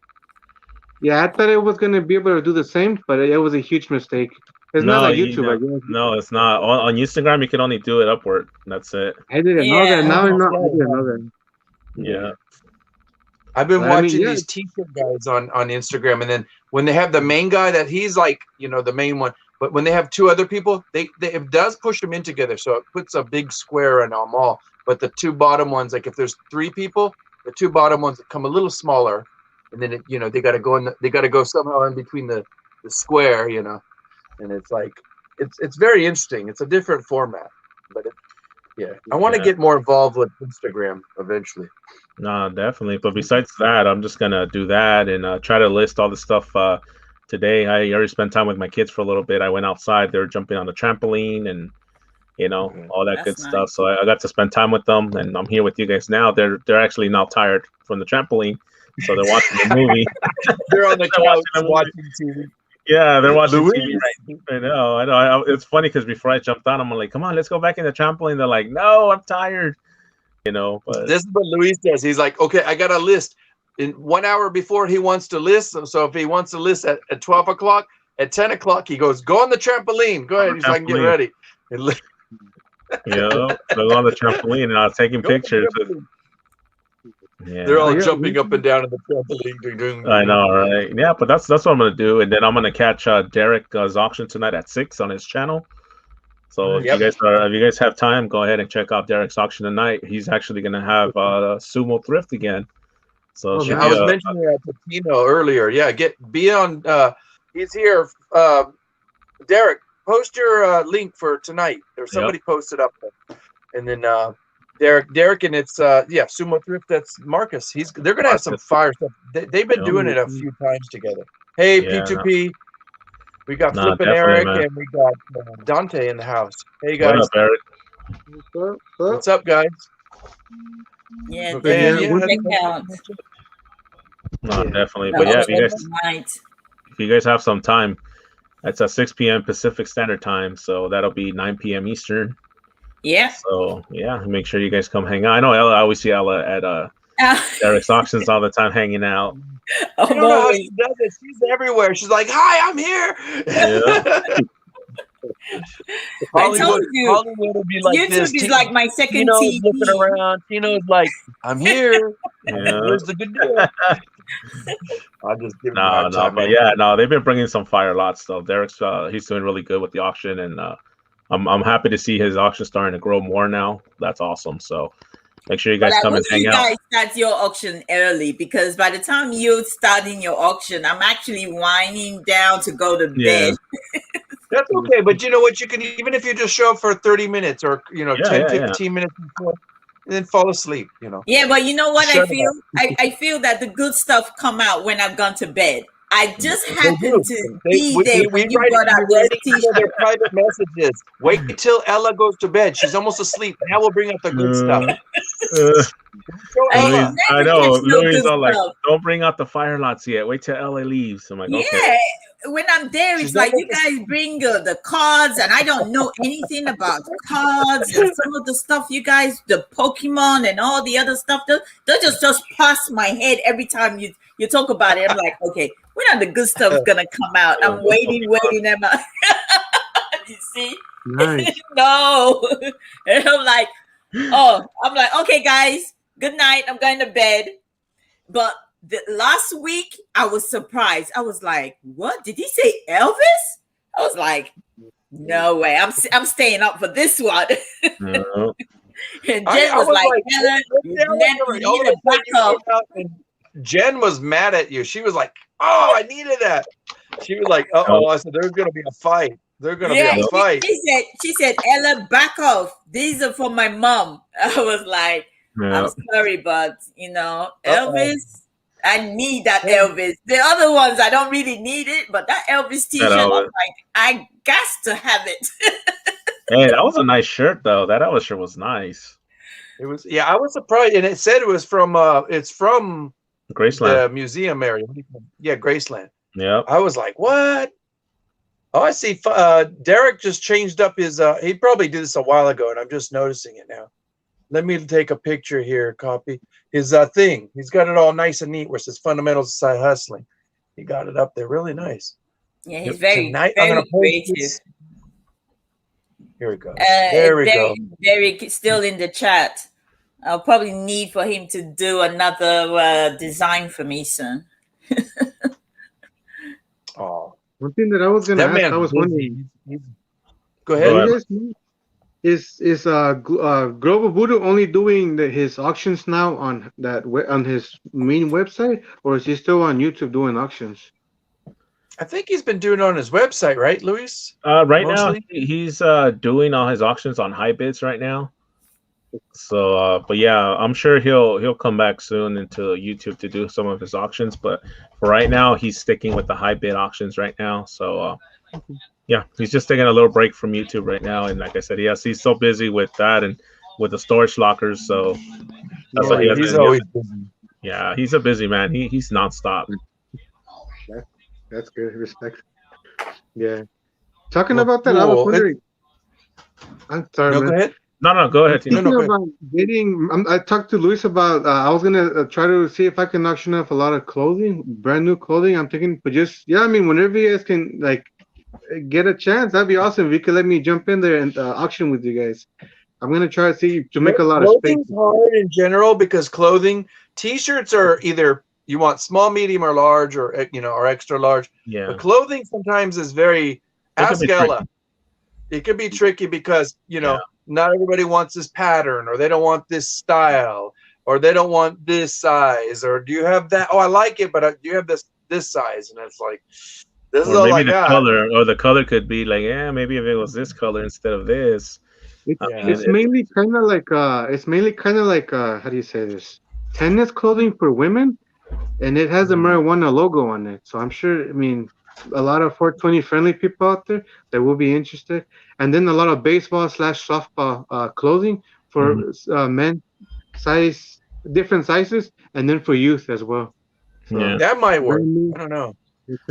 Yeah, I thought it was gonna be able to do the same, but it was a huge mistake. It's not like YouTube, I guess. No, it's not. On Instagram, you can only do it upward. That's it. I didn't know that. Now I didn't know that. Yeah. I've been But I mean, watching yeah. these t-shirt guys on Instagram, and then when they have the main guy that he's like, the main one, but when they have two other people, they it does push them in together, so it puts a big square in them all. But the two bottom ones, like if there's 3 people, the 2 bottom ones come a little smaller, and then they got to go somehow in between the square, and it's like it's very interesting. It's a different format, but I want to get more involved with Instagram eventually. No, definitely. But besides that, I'm just gonna do that and try to list all the stuff. Today, I already spent time with my kids for a little bit. I went outside; they were jumping on the trampoline and all that good stuff. So I got to spend time with them, and I'm here with you guys now. They're actually now tired from the trampoline, so they're watching the movie. They're on the couch watching TV. Yeah, they're watching Louie? TV. Right? I know. It's funny because before I jumped on, I'm like, "Come on, let's go back in the trampoline." They're like, "No, I'm tired." But this is what Luis does. He's like, okay, I got a list. In 1 hour before he wants to list, so if he wants to list at 12 o'clock, at 10 o'clock, he goes, go on the trampoline. Go ahead. He's like, get ready. They're on the trampoline and I was taking pictures. They're all jumping up and down in the trampoline. I know, right? Yeah, but that's what I'm gonna do, and then I'm gonna catch Derek's auction tonight at 6 on his channel. So if you guys have time, go ahead and check out Derek's auction tonight. He's actually gonna have sumo thrift again. So I was mentioning that to Tino earlier. Yeah, be on. He's here. Derek, post your link for tonight. There's somebody posted up there, and then Derek, and it's sumo thrift. That's Marcus. They're gonna have some fire stuff. They've been doing it a few times together. Hey, P2P. We got Flippin' Eric, man. And we got Dante in the house. Hey, guys. What up, Eric? What's up, guys? Yeah, No, definitely. But if you guys have some time, it's at 6 p.m. Pacific Standard Time, so that'll be 9 p.m. Eastern. Yeah. So, make sure you guys come hang out. I know Ella, I always see Ella at Derek's auctions all the time hanging out. I don't know how she does it. She's everywhere. She's like, "Hi, I'm here." Yeah. I told you, Hollywood would be like YouTube this. is like my second TV. Looking around, Tino's like, "I'm here." Where's the good deal? I'll just give they've been bringing some fire lots though. Derek's he's doing really good with the auction, and I'm happy to see his auction starting to grow more now. That's awesome. So. Make sure you guys come and hang out. You guys start your auction early because by the time you're starting your auction, I'm actually winding down to go to bed. That's okay, but you know what? You can, even if you just show up for 30 minutes or 10, 15 minutes before, and then fall asleep. Yeah, but you know what I feel? I feel that the good stuff come out when I've gone to bed. I just happened to be there when you brought out those t-shirts. Their private messages. Wait till Ella goes to bed. She's almost asleep. Now we'll bring out the good stuff. I know. Louie's all like, don't bring out the fire lots yet. Wait till Ella leaves. I'm like, okay. When I'm there, it's like you guys bring the cards, and I don't know anything about cards and some of the stuff you guys, the Pokemon and all the other stuff. They just pass my head every time you talk about it. I'm like, okay, when are the good stuff gonna come out? I'm waiting. You see? Nice. No. And I'm like, okay, guys, good night. I'm going to bed. But last week, I was surprised. I was like, what? Did he say Elvis? I was like, no way. I'm staying up for this one. No. And Jen was like, Jen was mad at you. She was like, oh, I needed that. She was like, uh-oh. I said, there's going to be a fight. They're going to be a fight. She said, Ella, back off. These are for my mom. I was like, I'm sorry, but, Elvis, I need that Elvis. The other ones, I don't really need it, but that Elvis t-shirt, I'm like, I got to have it. Hey, that was a nice shirt, though. That Elvis shirt was nice. It was, I was surprised. And it said it was from, it's from Graceland. The museum area. Yeah, Graceland. Yeah. I was like, what? Oh, I see. Derek just changed up his, he probably did this a while ago, and I'm just noticing it now. Let me take a picture here, copy. His thing. He's got it all nice and neat where it says Fundamentals of Side Hustling. He got it up there really nice. Yeah, he's very creative. Here we go. There we go. Derek still in the chat. I'll probably need for him to do another design for me soon. Oh, One thing that I was gonna that ask, I man's was wondering, busy. Go do ahead. you guys know, is Global Voodoo only doing his auctions now on on his main website, or is he still on YouTube doing auctions? I think he's been doing it on his website, right, Luis? Right now, Mostly? he's doing all his auctions on high bids right now. So, but yeah, I'm sure he'll come back soon into YouTube to do some of his auctions. But for right now, he's sticking with the high bid auctions right now. So, yeah, he's just taking a little break from YouTube right now. And like I said, he's so busy with that and with the storage lockers. So that's Oh, what he yeah, has. he's always busy. Yeah, he's a busy man. He's nonstop. That's good. Respect. Yeah. Talking Well, about that, I was cool. wondering. I'm sorry, No, man. go ahead. No, go ahead. No, Thinking go ahead. about getting, I talked to Luis about. I was gonna try to see if I can auction off a lot of clothing, brand new clothing. I'm thinking, but just I mean, whenever you guys can like get a chance, that'd be awesome. If you could let me jump in there and auction with you guys. I'm gonna try to see to make a lot of space. Clothing's hard in general because T-shirts are either you want small, medium, or large, or or extra large. Yeah, But clothing sometimes is very. Ask Ella. It could be tricky because not everybody wants this pattern, or they don't want this style, or they don't want this size, or do you have that? Oh, I like it, but do you have this size? And it's like, this is all I got. Color, or the color could be like, maybe if it was this color instead of this. It's mainly kind of like how do you say this? Tennis clothing for women, and it has a marijuana logo on it. So I'm sure. I mean, a lot of 420 friendly people out there that will be interested, and then a lot of baseball / softball clothing for men, different sizes, and then for youth as well. So that might work. I don't know.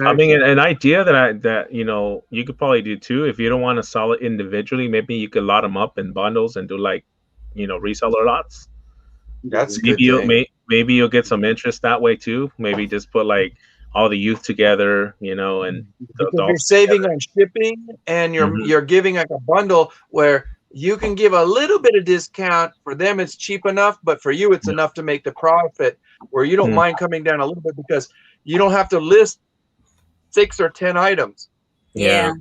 I mean, an idea that you could probably do too, if you don't want to sell it individually, maybe you could lot them up in bundles and do like reseller lots. That's a maybe good thing. Maybe you'll get some interest that way too. Maybe just put like all the youth together, and you're saving on shipping, and you're giving like a bundle where you can give a little bit of discount. For them it's cheap enough, but for you it's enough to make the profit, where you don't mind coming down a little bit because you don't have to list 6 or 10 items. Yeah.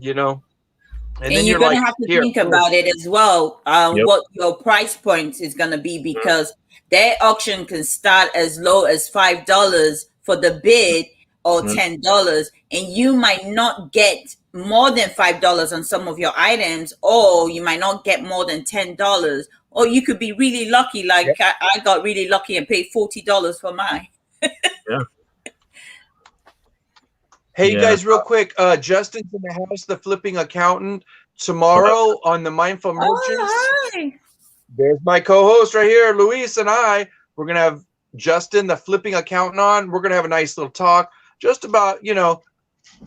And then you're going to have to think about it as well, what your price point is going to be, because their auction can start as low as $5 for the bid or $10, and you might not get more than $5 on some of your items, or you might not get more than $10, or you could be really lucky, like I got really lucky and paid $40 for mine. Hey, you guys, real quick. Justin's in the house, the flipping accountant. Tomorrow on the Mindful Merchants. Hi. There's my co-host right here, Luis, and I. We're going to have Justin, the flipping accountant, on. We're going to have a nice little talk just about,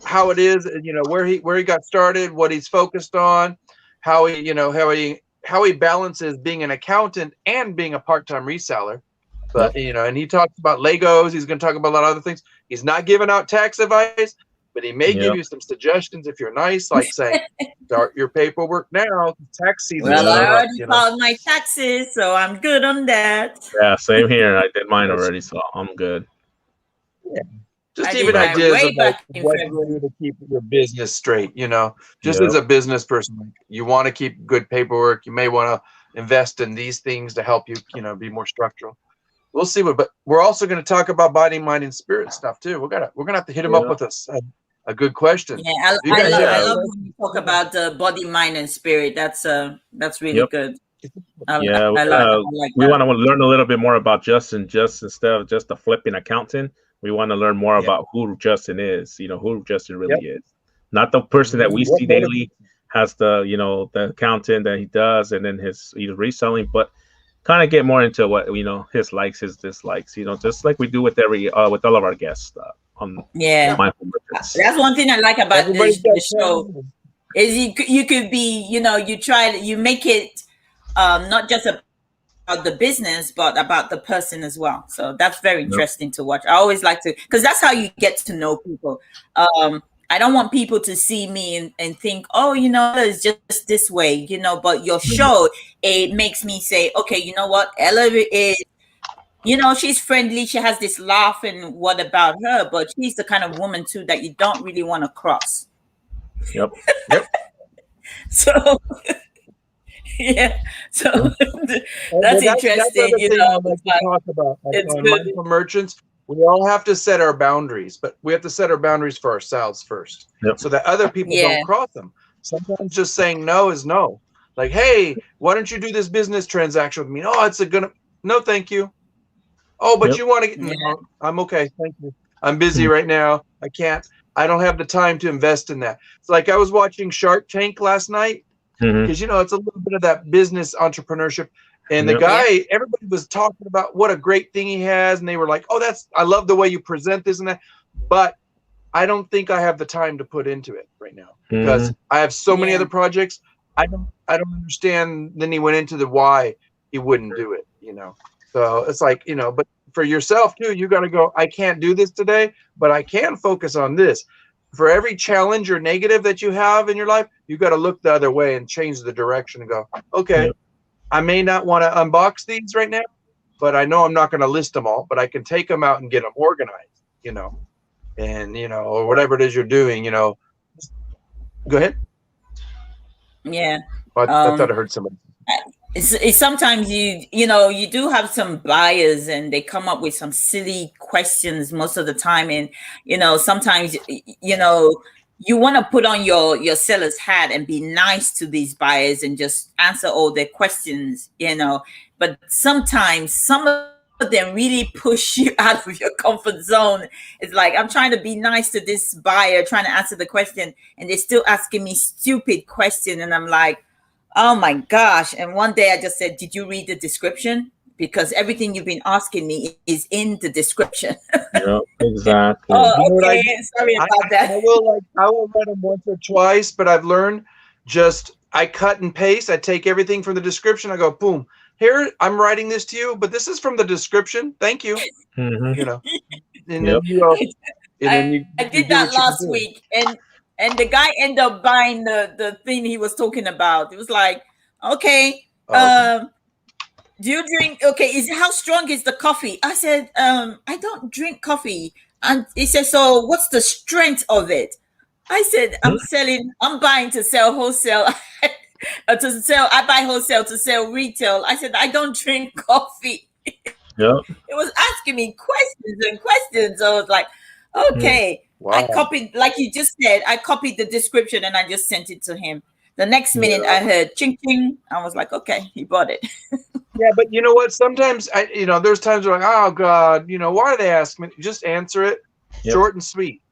how it is, where he got started, what he's focused on, how he balances being an accountant and being a part-time reseller. But, and he talks about Legos. He's going to talk about a lot of other things. He's not giving out tax advice, but he may give you some suggestions if you're nice, like saying, start your paperwork now. Tax season. Well, I already filed my taxes, so I'm good on that. Yeah, same here. I did mine already, so I'm good. Yeah. Just even ideas of what you do to keep your business straight, just as a business person, you want to keep good paperwork. You may want to invest in these things to help you, be more structural. We'll see but we're also going to talk about body, mind, and spirit stuff too. We're gonna have to him up with a good question. Yeah, I love when you talk about the body, mind, and spirit. That's really good. We want to learn a little bit more about Justin, just instead of just a flipping accountant. We want to learn more about who Justin is. Who Justin really is, not the person that we see daily has the the accountant that he does, and then he's reselling, but kind of get more into what his likes, his dislikes, just like we do with with all of our guests that's one thing I like about this show is you could be you make it not just about the business but about the person as well, so that's very interesting to watch. I always like to, because that's how you get to know people. I I don't want people to see me and think, oh, it's just this way, but your show, it makes me say, okay, you know what? Ella is, she's friendly. She has this laugh, and what about her? But she's the kind of woman too that you don't really want to cross. Yep. So, yeah. So that's interesting. That's the thing I like to talk about. Like on Mindful Merchants, we all have to set our boundaries, but we have to set our boundaries for ourselves first, so that other people don't cross them. Sometimes just saying no is no. Like, hey, why don't you do this business transaction with me? Oh, no, thank you. Oh, but you want to get? No, I'm okay, thank you. I'm busy right now. I can't. I don't have the time to invest in that. It's like I was watching Shark Tank last night because it's a little bit of that business entrepreneurship. And the guy, everybody was talking about what a great thing he has, and they were like, "Oh, I love the way you present this and that," but I don't think I have the time to put into it right now because I have so many other projects. I don't understand. Then he went into the why he wouldn't do it. So it's like but for yourself too, you got to go. I can't do this today, but I can focus on this. For every challenge or negative that you have in your life, you got to look the other way and change the direction and go, okay. I may not want to unbox these right now, but I know I'm not going to list them all, but I can take them out and get them organized, and, or whatever it is you're doing, go ahead. Yeah. I thought I heard somebody. It's sometimes you do have some buyers and they come up with some silly questions most of the time. And, sometimes, you want to put on your seller's hat and be nice to these buyers and just answer all their questions, but sometimes some of them really push you out of your comfort zone. It's like, I'm trying to be nice to this buyer, trying to answer the question, and they're still asking me stupid question. And I'm like, oh my gosh. And one day I just said, did you read the description? Because everything you've been asking me is in the description. Yeah, exactly. Oh, okay. Sorry about that. I will read them once or twice, but I've learned I cut and paste. I take everything from the description. I go, boom, here, I'm writing this to you, but this is from the description. Thank you. And then I did that last week, and the guy ended up buying the thing he was talking about. It was like, okay, do you drink? Okay, how strong is the coffee? I said, I don't drink coffee. And he said, so what's the strength of it? I said, I'm buying to sell wholesale. I buy wholesale to sell retail. I said, I don't drink coffee. Yeah. It was asking me questions and questions. So I was like, okay. Wow. I copied, like you just said, I copied the description and I just sent it to him. The next minute I heard ching ching. I was like, okay, he bought it. Yeah, but you know what? Sometimes there's times where like, oh God, why do they ask me? Just answer it, short and sweet.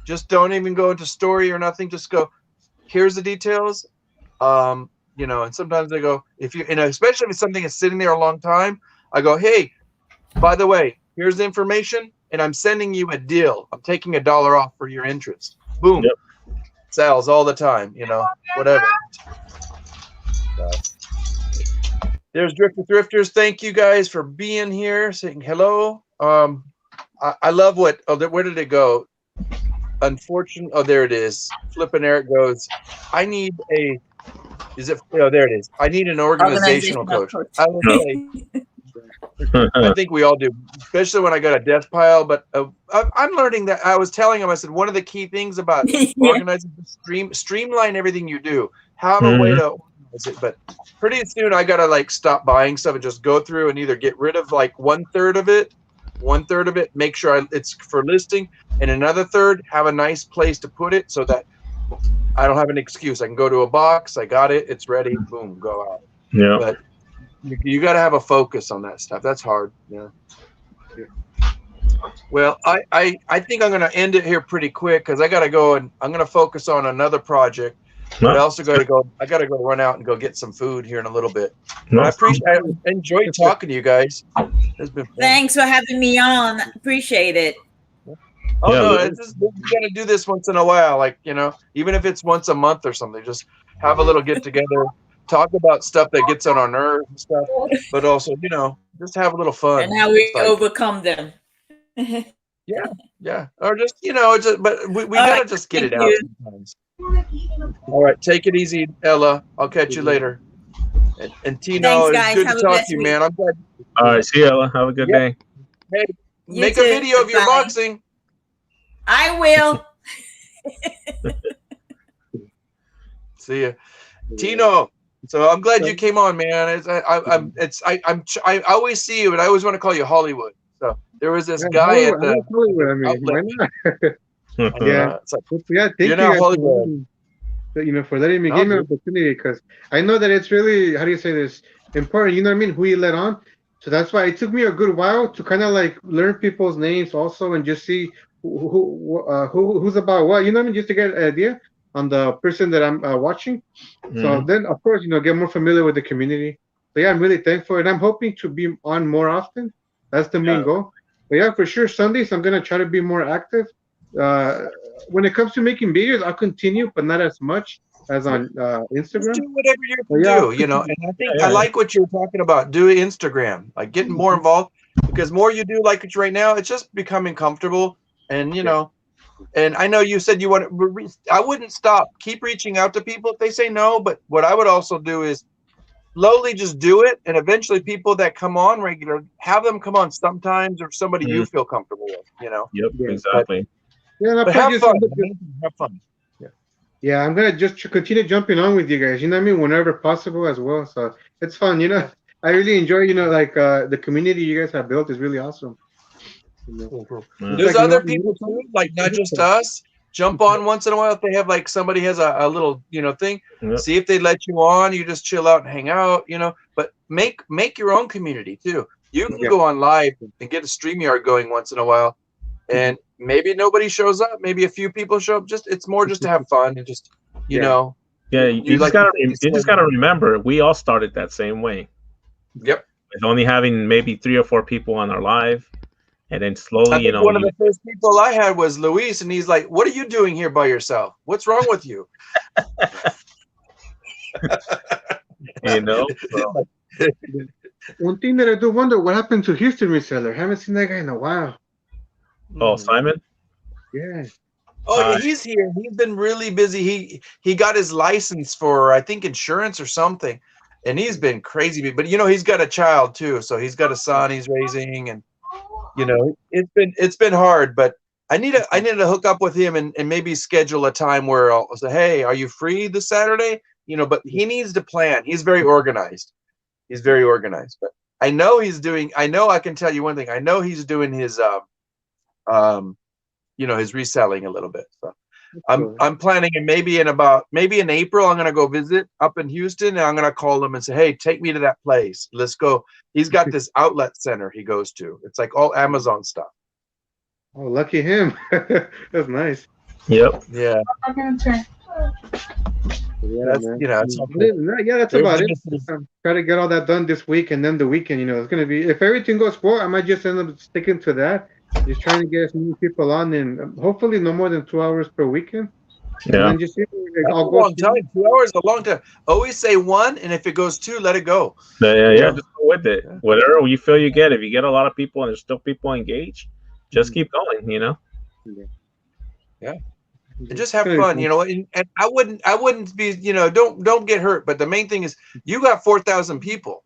Just don't even go into story or nothing. Just go, here's the details. And sometimes I go, especially if it's something that's sitting there a long time, I go, hey, by the way, here's the information, and I'm sending you a deal. I'm taking $1 off for your interest. Boom. Yep. Sells all the time, whatever. There's Drifter Thrifters. Thank you guys for being here, saying hello. I love where did it go? Unfortunately, there it is. Flipping Eric goes, I need there it is. I need an organizational coach. I will say, I think we all do, especially when I got a death pile. But I'm learning that. I was telling him, I said, one of the key things about organizing, streamline everything you do. Have a way to organize it. But pretty soon I got to stop buying stuff and just go through and either get rid of 1/3 of it, make sure it's for listing, and another third have a nice place to put it so that I don't have an excuse. I can go to a box. I got it. It's ready. Boom, go out. Yeah. But you got to have a focus on that stuff. That's hard. Yeah. Well, I think I'm going to end it here pretty quick because I got to go and I'm going to focus on another project. But I also got to go. I got to go run out and go get some food here in a little bit. I enjoyed talking to you guys. It's been fun. Thanks for having me on. Appreciate it. Oh no, we're gonna do this once in a while, even if it's once a month or something. Just have a little get together, talk about stuff that gets on our nerves and stuff, but also, just have a little fun. And how we overcome them. Yeah, Yeah, or just but we All gotta right, just get thank it out you. sometimes. All right, take it easy, Ella. I'll catch you later. And Tino, Thanks, it's guys. good to Have a talk to blessed you, week. man. I'm glad. All right, see you, Ella. Have a good Yep. day. Hey, You make a too. video of your Bye. boxing. I will. See ya, Tino. So I'm glad you came on, man. I always see you, but I always want to call you Hollywood. So there was this guy at I the like Hollywood. I mean, outlet. why not? Yeah. It's like, Yeah, you're thank you not guys Hollywood. for letting me No, give me an dude. opportunity, because I know that it's really, how do you say this, important, you know what I mean, who you let on. So that's why it took me a good while to kind of like learn people's names also, and just see who's about what, you know what I mean, just to get an idea on the person that I'm watching. So then, of course, get more familiar with the community. So yeah, I'm really thankful, and I'm hoping to be on more often. That's the main goal. But yeah, for sure, Sundays I'm gonna try to be more active. When it comes to making videos, I'll continue, but not as much as on Just Instagram. do whatever you But can yeah, do, And I think I like what you're talking about. Do Instagram, like getting more involved, because more you do like it right now, it's just becoming comfortable. And and I know you said you want to. I wouldn't stop. Keep reaching out to people if they say no. But what I would also do is slowly just do it, and eventually people that come on regular, have them come on sometimes, or somebody you feel comfortable with. Yep, Yeah. exactly. yeah, But have fun. Have fun. Yeah, I'm gonna just continue jumping on with you guys. You know what I mean? Whenever possible as well. So it's fun. I really enjoy. Like the community you guys have built is really awesome. Cool. It's There's like, other people too, like not just us. Jump on once in a while if they have like somebody has a little thing. Yep. See if they let you on. You just chill out and hang out. But make your own community too. You can go on live and get a StreamYard going once in a while, and maybe nobody shows up. Maybe a few people show up. It's more just to have fun and just Yeah, you just gotta remember, we all started that same way. Yep. With only having maybe 3 or 4 people on our live, and then slowly, I think one of the first people I had was Luis, and he's like, "What are you doing here by yourself? What's wrong with you?" So. One thing that I do wonder, what happened to Houston Reseller? Haven't seen that guy in a while. Oh, Simon? Yeah. Oh, yeah, he's here. He's been really busy. He got his license for, I think, insurance or something, and he's been crazy. But he's got a child too, so he's got a son he's raising, and it's been hard. But I need to hook up with him and maybe schedule a time where I'll say, "Hey, are you free this Saturday?" But he needs to plan. He's very organized. But I know I can tell you one thing. I know he's doing his his reselling a little bit. So I'm planning, and maybe in April I'm gonna go visit up in Houston, and I'm gonna call him and say, "Hey, take me to that place. Let's go." He's got this outlet center he goes to. It's like all Amazon stuff. Oh, lucky him. That's nice. Yep. Yeah. I'm gonna try. That's that's about it. Try to get all that done this week, and then the weekend, it's gonna be, if everything goes well, I might just end up sticking to that. Just trying to get as many people on, and hopefully no more than 2 hours per weekend. Yeah. And then just I'll go. 2 hours is a long time. Always say 1, and if it goes 2, let it go. Yeah. Just go with it. Whatever you feel you get. If you get a lot of people and there's still people engaged, just keep going. Yeah. And just have fun, and I wouldn't be, don't get hurt. But the main thing is you got 4,000 people,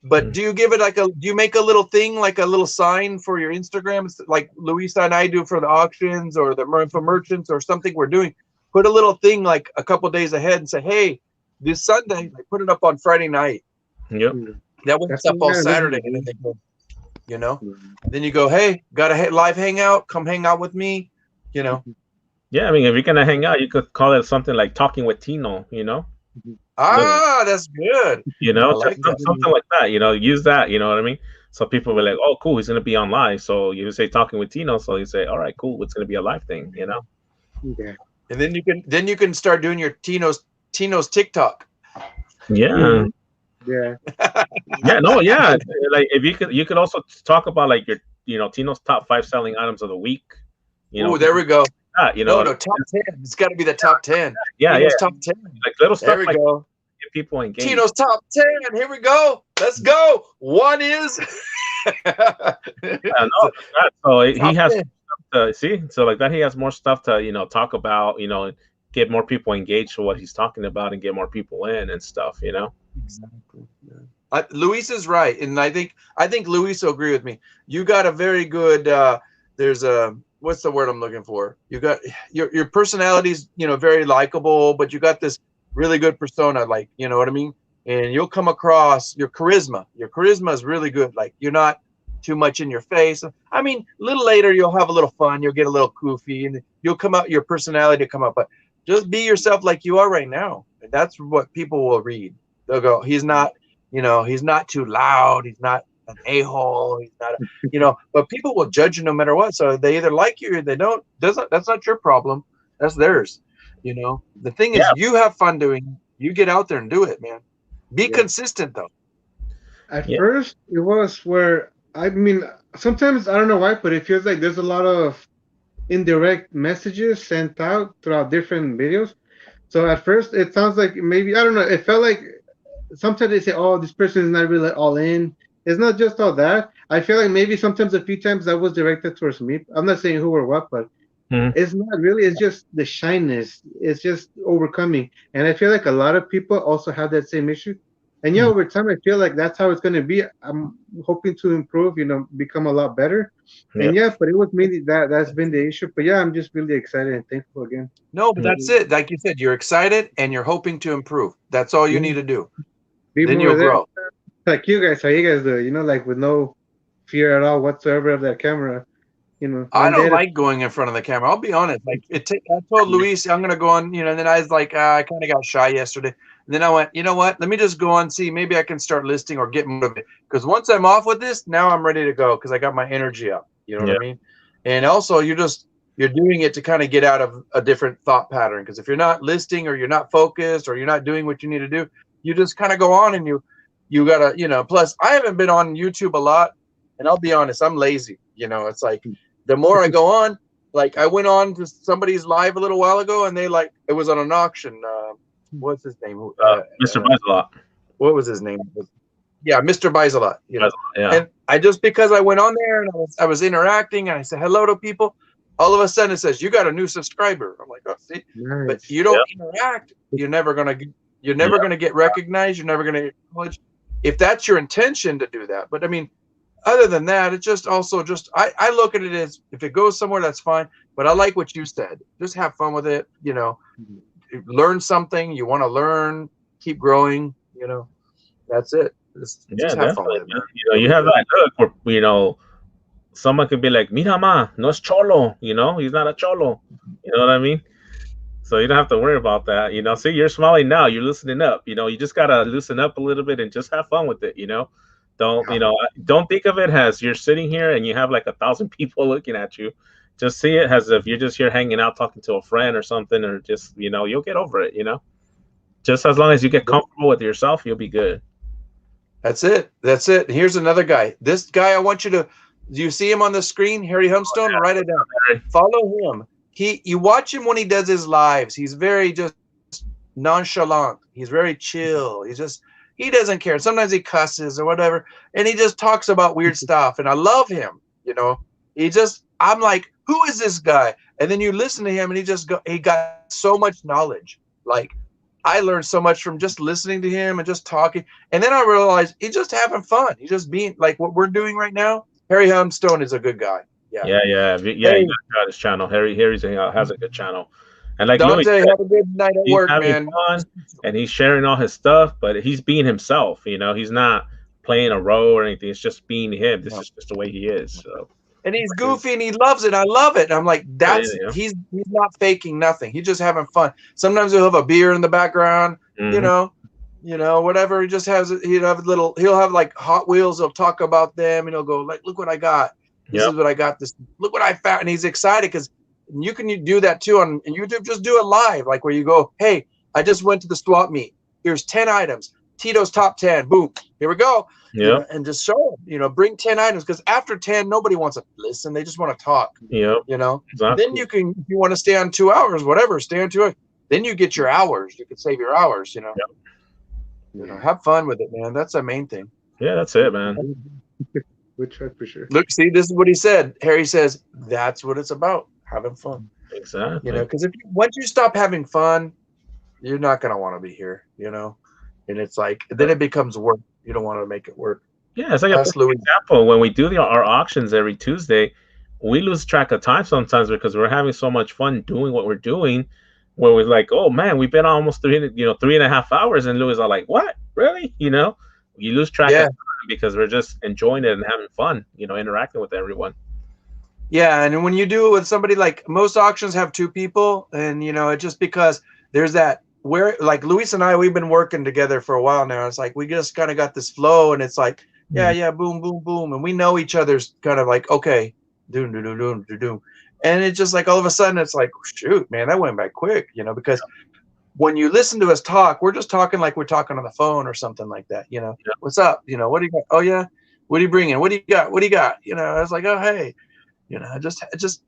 but do you make a little thing, like a little sign for your Instagram, like Luisa and I do for the auctions or for merchants or something we're doing? Put a little thing like a couple days ahead and say, "Hey, this Sunday," I put it up on Friday night. Yep. That way it's up all Saturday, and then they go, then you go, "Hey, got a live hangout? Come hang out with me," Yeah, I mean, if you're gonna hang out, you could call it something like "Talking with Tino." That's good. Something like that. Use that. You know what I mean? So people will be like, "Oh, cool, he's gonna be on live." So you say "Talking with Tino," so you say, "All right, cool, it's gonna be a live thing." Yeah. And then you can start doing your Tino's TikTok. Yeah. Yeah. Yeah. Like if you could also talk about like your Tino's top 5 selling items of the week. Oh, there we go. No, top 10. It's got to be the top 10. Yeah, Tino's top 10. Like little stuff. There we go. Get people engaged. Tino's top 10. Here we go. Let's go. One is no, so he has in. see, so like that he has more stuff to talk about, get more people engaged with what he's talking about and get more people in and stuff. Exactly. Yeah. Luis is right, and I think Luis will agree with me. You got a very good. There's a what's the word I'm looking for? You got your personality's very likable, but you got this really good persona, like you know what I mean. And you'll come across your charisma. Your charisma is really good. Like you're not too much in your face. I mean, a little later you'll have a little fun. You'll get a little goofy, and you'll come out. Your personality will come up, but just be yourself like you are right now. And that's what people will read. They'll go, he's not, he's not too loud. He's not an a-hole. He's not, but people will judge you no matter what. So they either like you or they don't. That's not your problem. That's theirs. The thing is, you have fun doing it. You get out there and do it, man. Be consistent though. At first, it was where, I mean, sometimes I don't know why, but it feels like there's a lot of indirect messages sent out throughout different videos. So at first, it sounds like maybe, I don't know, it felt like sometimes they say, oh, this person is not really all in. It's not just all that. I feel like maybe sometimes a few times that was directed towards me. I'm not saying who or what, but it's not really. It's just the shyness. It's just overcoming. And I feel like a lot of people also have that same issue. And over time, I feel like that's how it's going to be. I'm hoping to improve, become a lot better. And but it was mainly that's been the issue. But I'm just really excited and thankful again. No, but that's it. Like you said, you're excited and you're hoping to improve. That's all you need to do. Then you'll grow. Like you guys, how you guys do, like with no fear at all whatsoever of that camera. I don't like going in front of the camera. I'll be honest. Like I told Luis, I'm gonna go on, and then I was like, I kind of got shy yesterday. And then I went, you know what? Let me just go on, see, maybe I can start listing or get motivated. Because once I'm off with this, now I'm ready to go because I got my energy up. You know what I mean? And also, you're doing it to kind of get out of a different thought pattern. Because if you're not listing or you're not focused or you're not doing what you need to do, you just kind of go on and you gotta, plus I haven't been on YouTube a lot, and I'll be honest, I'm lazy. It's like the more I go on, like I went on to somebody's live a little while ago, and it was on an auction. What's his name? Mr. Bizelot. What was his name? Yeah, Mr. Bizelot. Yeah. And I just because I went on there and I was interacting and I said hello to people, all of a sudden it says you got a new subscriber. I'm like, oh, see, nice. But you don't interact, you're never gonna get recognized. You're never gonna get acknowledged. If that's your intention to do that, but I mean, other than that, it's just also I look at it as if it goes somewhere, that's fine. But I like what you said. Just have fun with it. Learn something you want to learn, keep growing. That's it. Just have fun with it. You have that look where someone could be like, "Mira ma, no es cholo." He's not a cholo. You know what I mean? So you don't have to worry about that. See, you're smiling now. You're loosening up. You just gotta loosen up a little bit and just have fun with it. Don't think of it as you're sitting here and you have like 1,000 people looking at you. Just see it as if you're just here hanging out, talking to a friend or something, or just, you'll get over it, just as long as you get comfortable with yourself, you'll be good. That's it. Here's another guy. This guy, I want you to, do you see him on the screen? Harry Humstone, write it down. Follow him. You watch him when he does his lives. He's very just nonchalant. He's very chill. He doesn't care. Sometimes he cusses or whatever, and he just talks about weird stuff. And I love him. I'm like, who is this guy? And then you listen to him, and he got so much knowledge. Like, I learned so much from just listening to him and just talking. And then I realized he's just having fun. He's just being like what we're doing right now. Harry Humstone is a good guy. Yeah. Hey, you got his channel. Harry has a good channel. And like Dante, have a good night at work, man. Fun, and he's sharing all his stuff, but he's being himself. He's not playing a role or anything. It's just being him. This is just the way he is. So. And he's goofy and he loves it. I love it. And I'm like, he's not faking nothing. He's just having fun. Sometimes he'll have a beer in the background, whatever. He'll have like Hot Wheels. He'll talk about them and he'll go like, look what I got. This is what I got. Look what I found. And he's excited because you can do that too on YouTube. Just do it live. Like where you go, hey, I just went to the swap meet. Here's 10 items. Tito's top 10. Boom. Here we go. Yeah. And just show them, bring 10 items because after 10, nobody wants to listen. They just want to talk. Yeah. Exactly. Then if you want to stay on 2 hours, whatever, stay on 2 hours. Then you get your hours. You can save your hours, Have fun with it, man. That's the main thing. Yeah, that's it, man. We tried for sure. Look, see, this is what he said. Harry says that's what it's about, having fun. Exactly. You know, because once you stop having fun, you're not gonna want to be here. You know, and it's like then it becomes work. You don't want to make it work. Yeah, it's like a That's perfect Louie. example. When we do our auctions every Tuesday, we lose track of time sometimes because we're having so much fun doing what we're doing. Where we're like, oh man, we've been almost 3.5 hours, and Louis are like, what, really? You know, you lose track Yeah. of time because we're just enjoying it and having fun. You know, interacting with everyone. Yeah, and when you do it with somebody, like most auctions have two people, and you know, it's just because there's that where like Luis and I, we've been working together for a while now. It's like we just kind of got this flow, and it's like, yeah, boom, boom, boom, and we know each other's kind of like, okay, doom, doom, doom, doom, doom, doom. And it's just like all of a sudden it's like, shoot, man, that went by quick, you know, because when you listen to us talk, we're just talking like we're talking on the phone or something like that, you know. Yeah. What's up? You know, what do you got? Oh yeah, what are you bringing? What do you got? What do you got? You know, I was like, oh hey. You know, just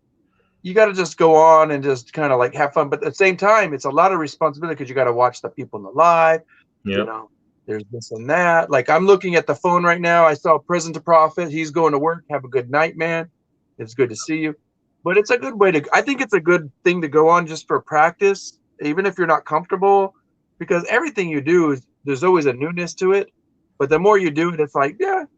you got to just go on and just kind of like have fun. But at the same time, it's a lot of responsibility because you got to watch the people in the live. Yep. You know, there's this and that. Like I'm looking at the phone right now. I saw Present to Profit. He's going to work. Have a good night, man. It's good to see you. But it's a good way to. I think it's a good thing to go on just for practice, even if you're not comfortable, because everything you do is there's always a newness to it. But the more you do it, it's like it's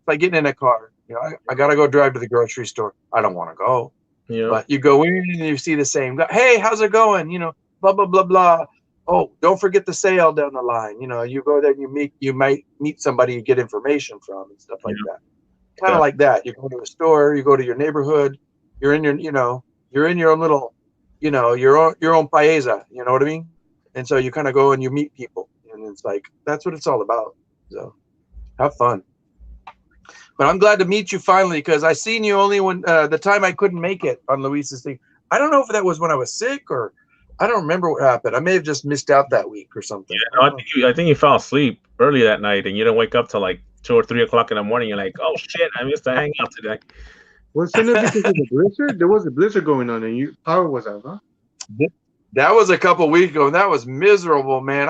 like getting in a car. You know, I got to go drive to the grocery store. I don't want to go. Yeah. But you go in and you see the same guy. Hey, how's it going? You know, blah, blah, blah, blah. Oh, don't forget the sale down the line. You know, you go there and you might meet somebody you get information from and stuff like that. Kind of like that. You go to a store, you go to your neighborhood, you're in your own little, your own paesa, you know what I mean? And so you kind of go and you meet people. And it's like, that's what it's all about. So have fun. But I'm glad to meet you finally because I seen you only when the time I couldn't make it on Luis's thing. I don't know if that was when I was sick or I don't remember what happened. I may have just missed out that week or something. Yeah, I think you fell asleep early that night and you didn't wake up till like 2 or 3 o'clock in the morning. You're like, oh shit, I missed the hangout today. Wasn't it because of the blizzard? There was a blizzard going on and power was out, huh? That was a couple of weeks ago, and that was miserable, man.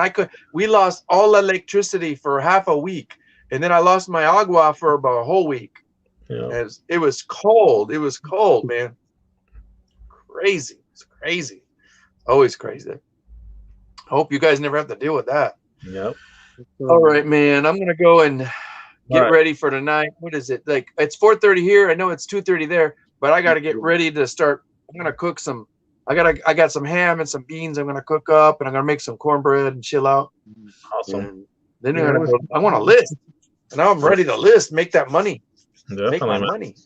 We lost all electricity for half a week. And then I lost my agua for about a whole week. Yeah. It was cold. It was cold, man. Crazy. It's crazy. Always crazy. Hope you guys never have to deal with that. Yep. All right, man. I'm gonna go and get ready for tonight. What is it? Like it's 4:30 here. I know it's 2:30 there, but I gotta get ready to start. I'm gonna cook some. I got some ham and some beans. I'm gonna cook up, and I'm gonna make some cornbread and chill out. Awesome. And then I want to list. And now I'm ready to list, make that money, make my money.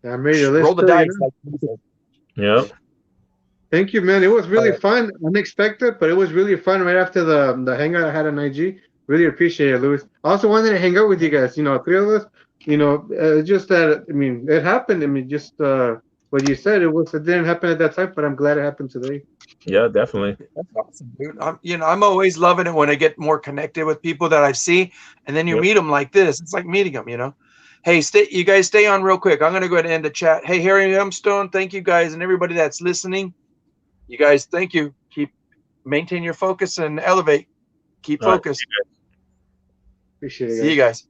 Yeah, I'm ready to list. Roll the dice. Yeah. Thank you, man. It was really fun, unexpected, but it was really fun right after the hangout I had on IG. Really appreciate it, Louis. I also wanted to hang out with you guys. You know, 3 of us. You know, just that. I mean, it happened. I mean, just what you said. It didn't happen at that time, but I'm glad it happened today. Yeah, definitely. That's awesome, dude. I'm always loving it when I get more connected with people that I see, and then you meet them like this. It's like meeting them, you know. Hey, you guys stay on real quick. I'm gonna go ahead and end the chat. Hey, Harry Hemstone, thank you guys and everybody that's listening. You guys, thank you. Maintain your focus and elevate. Keep focused. Appreciate it, guys. See you guys.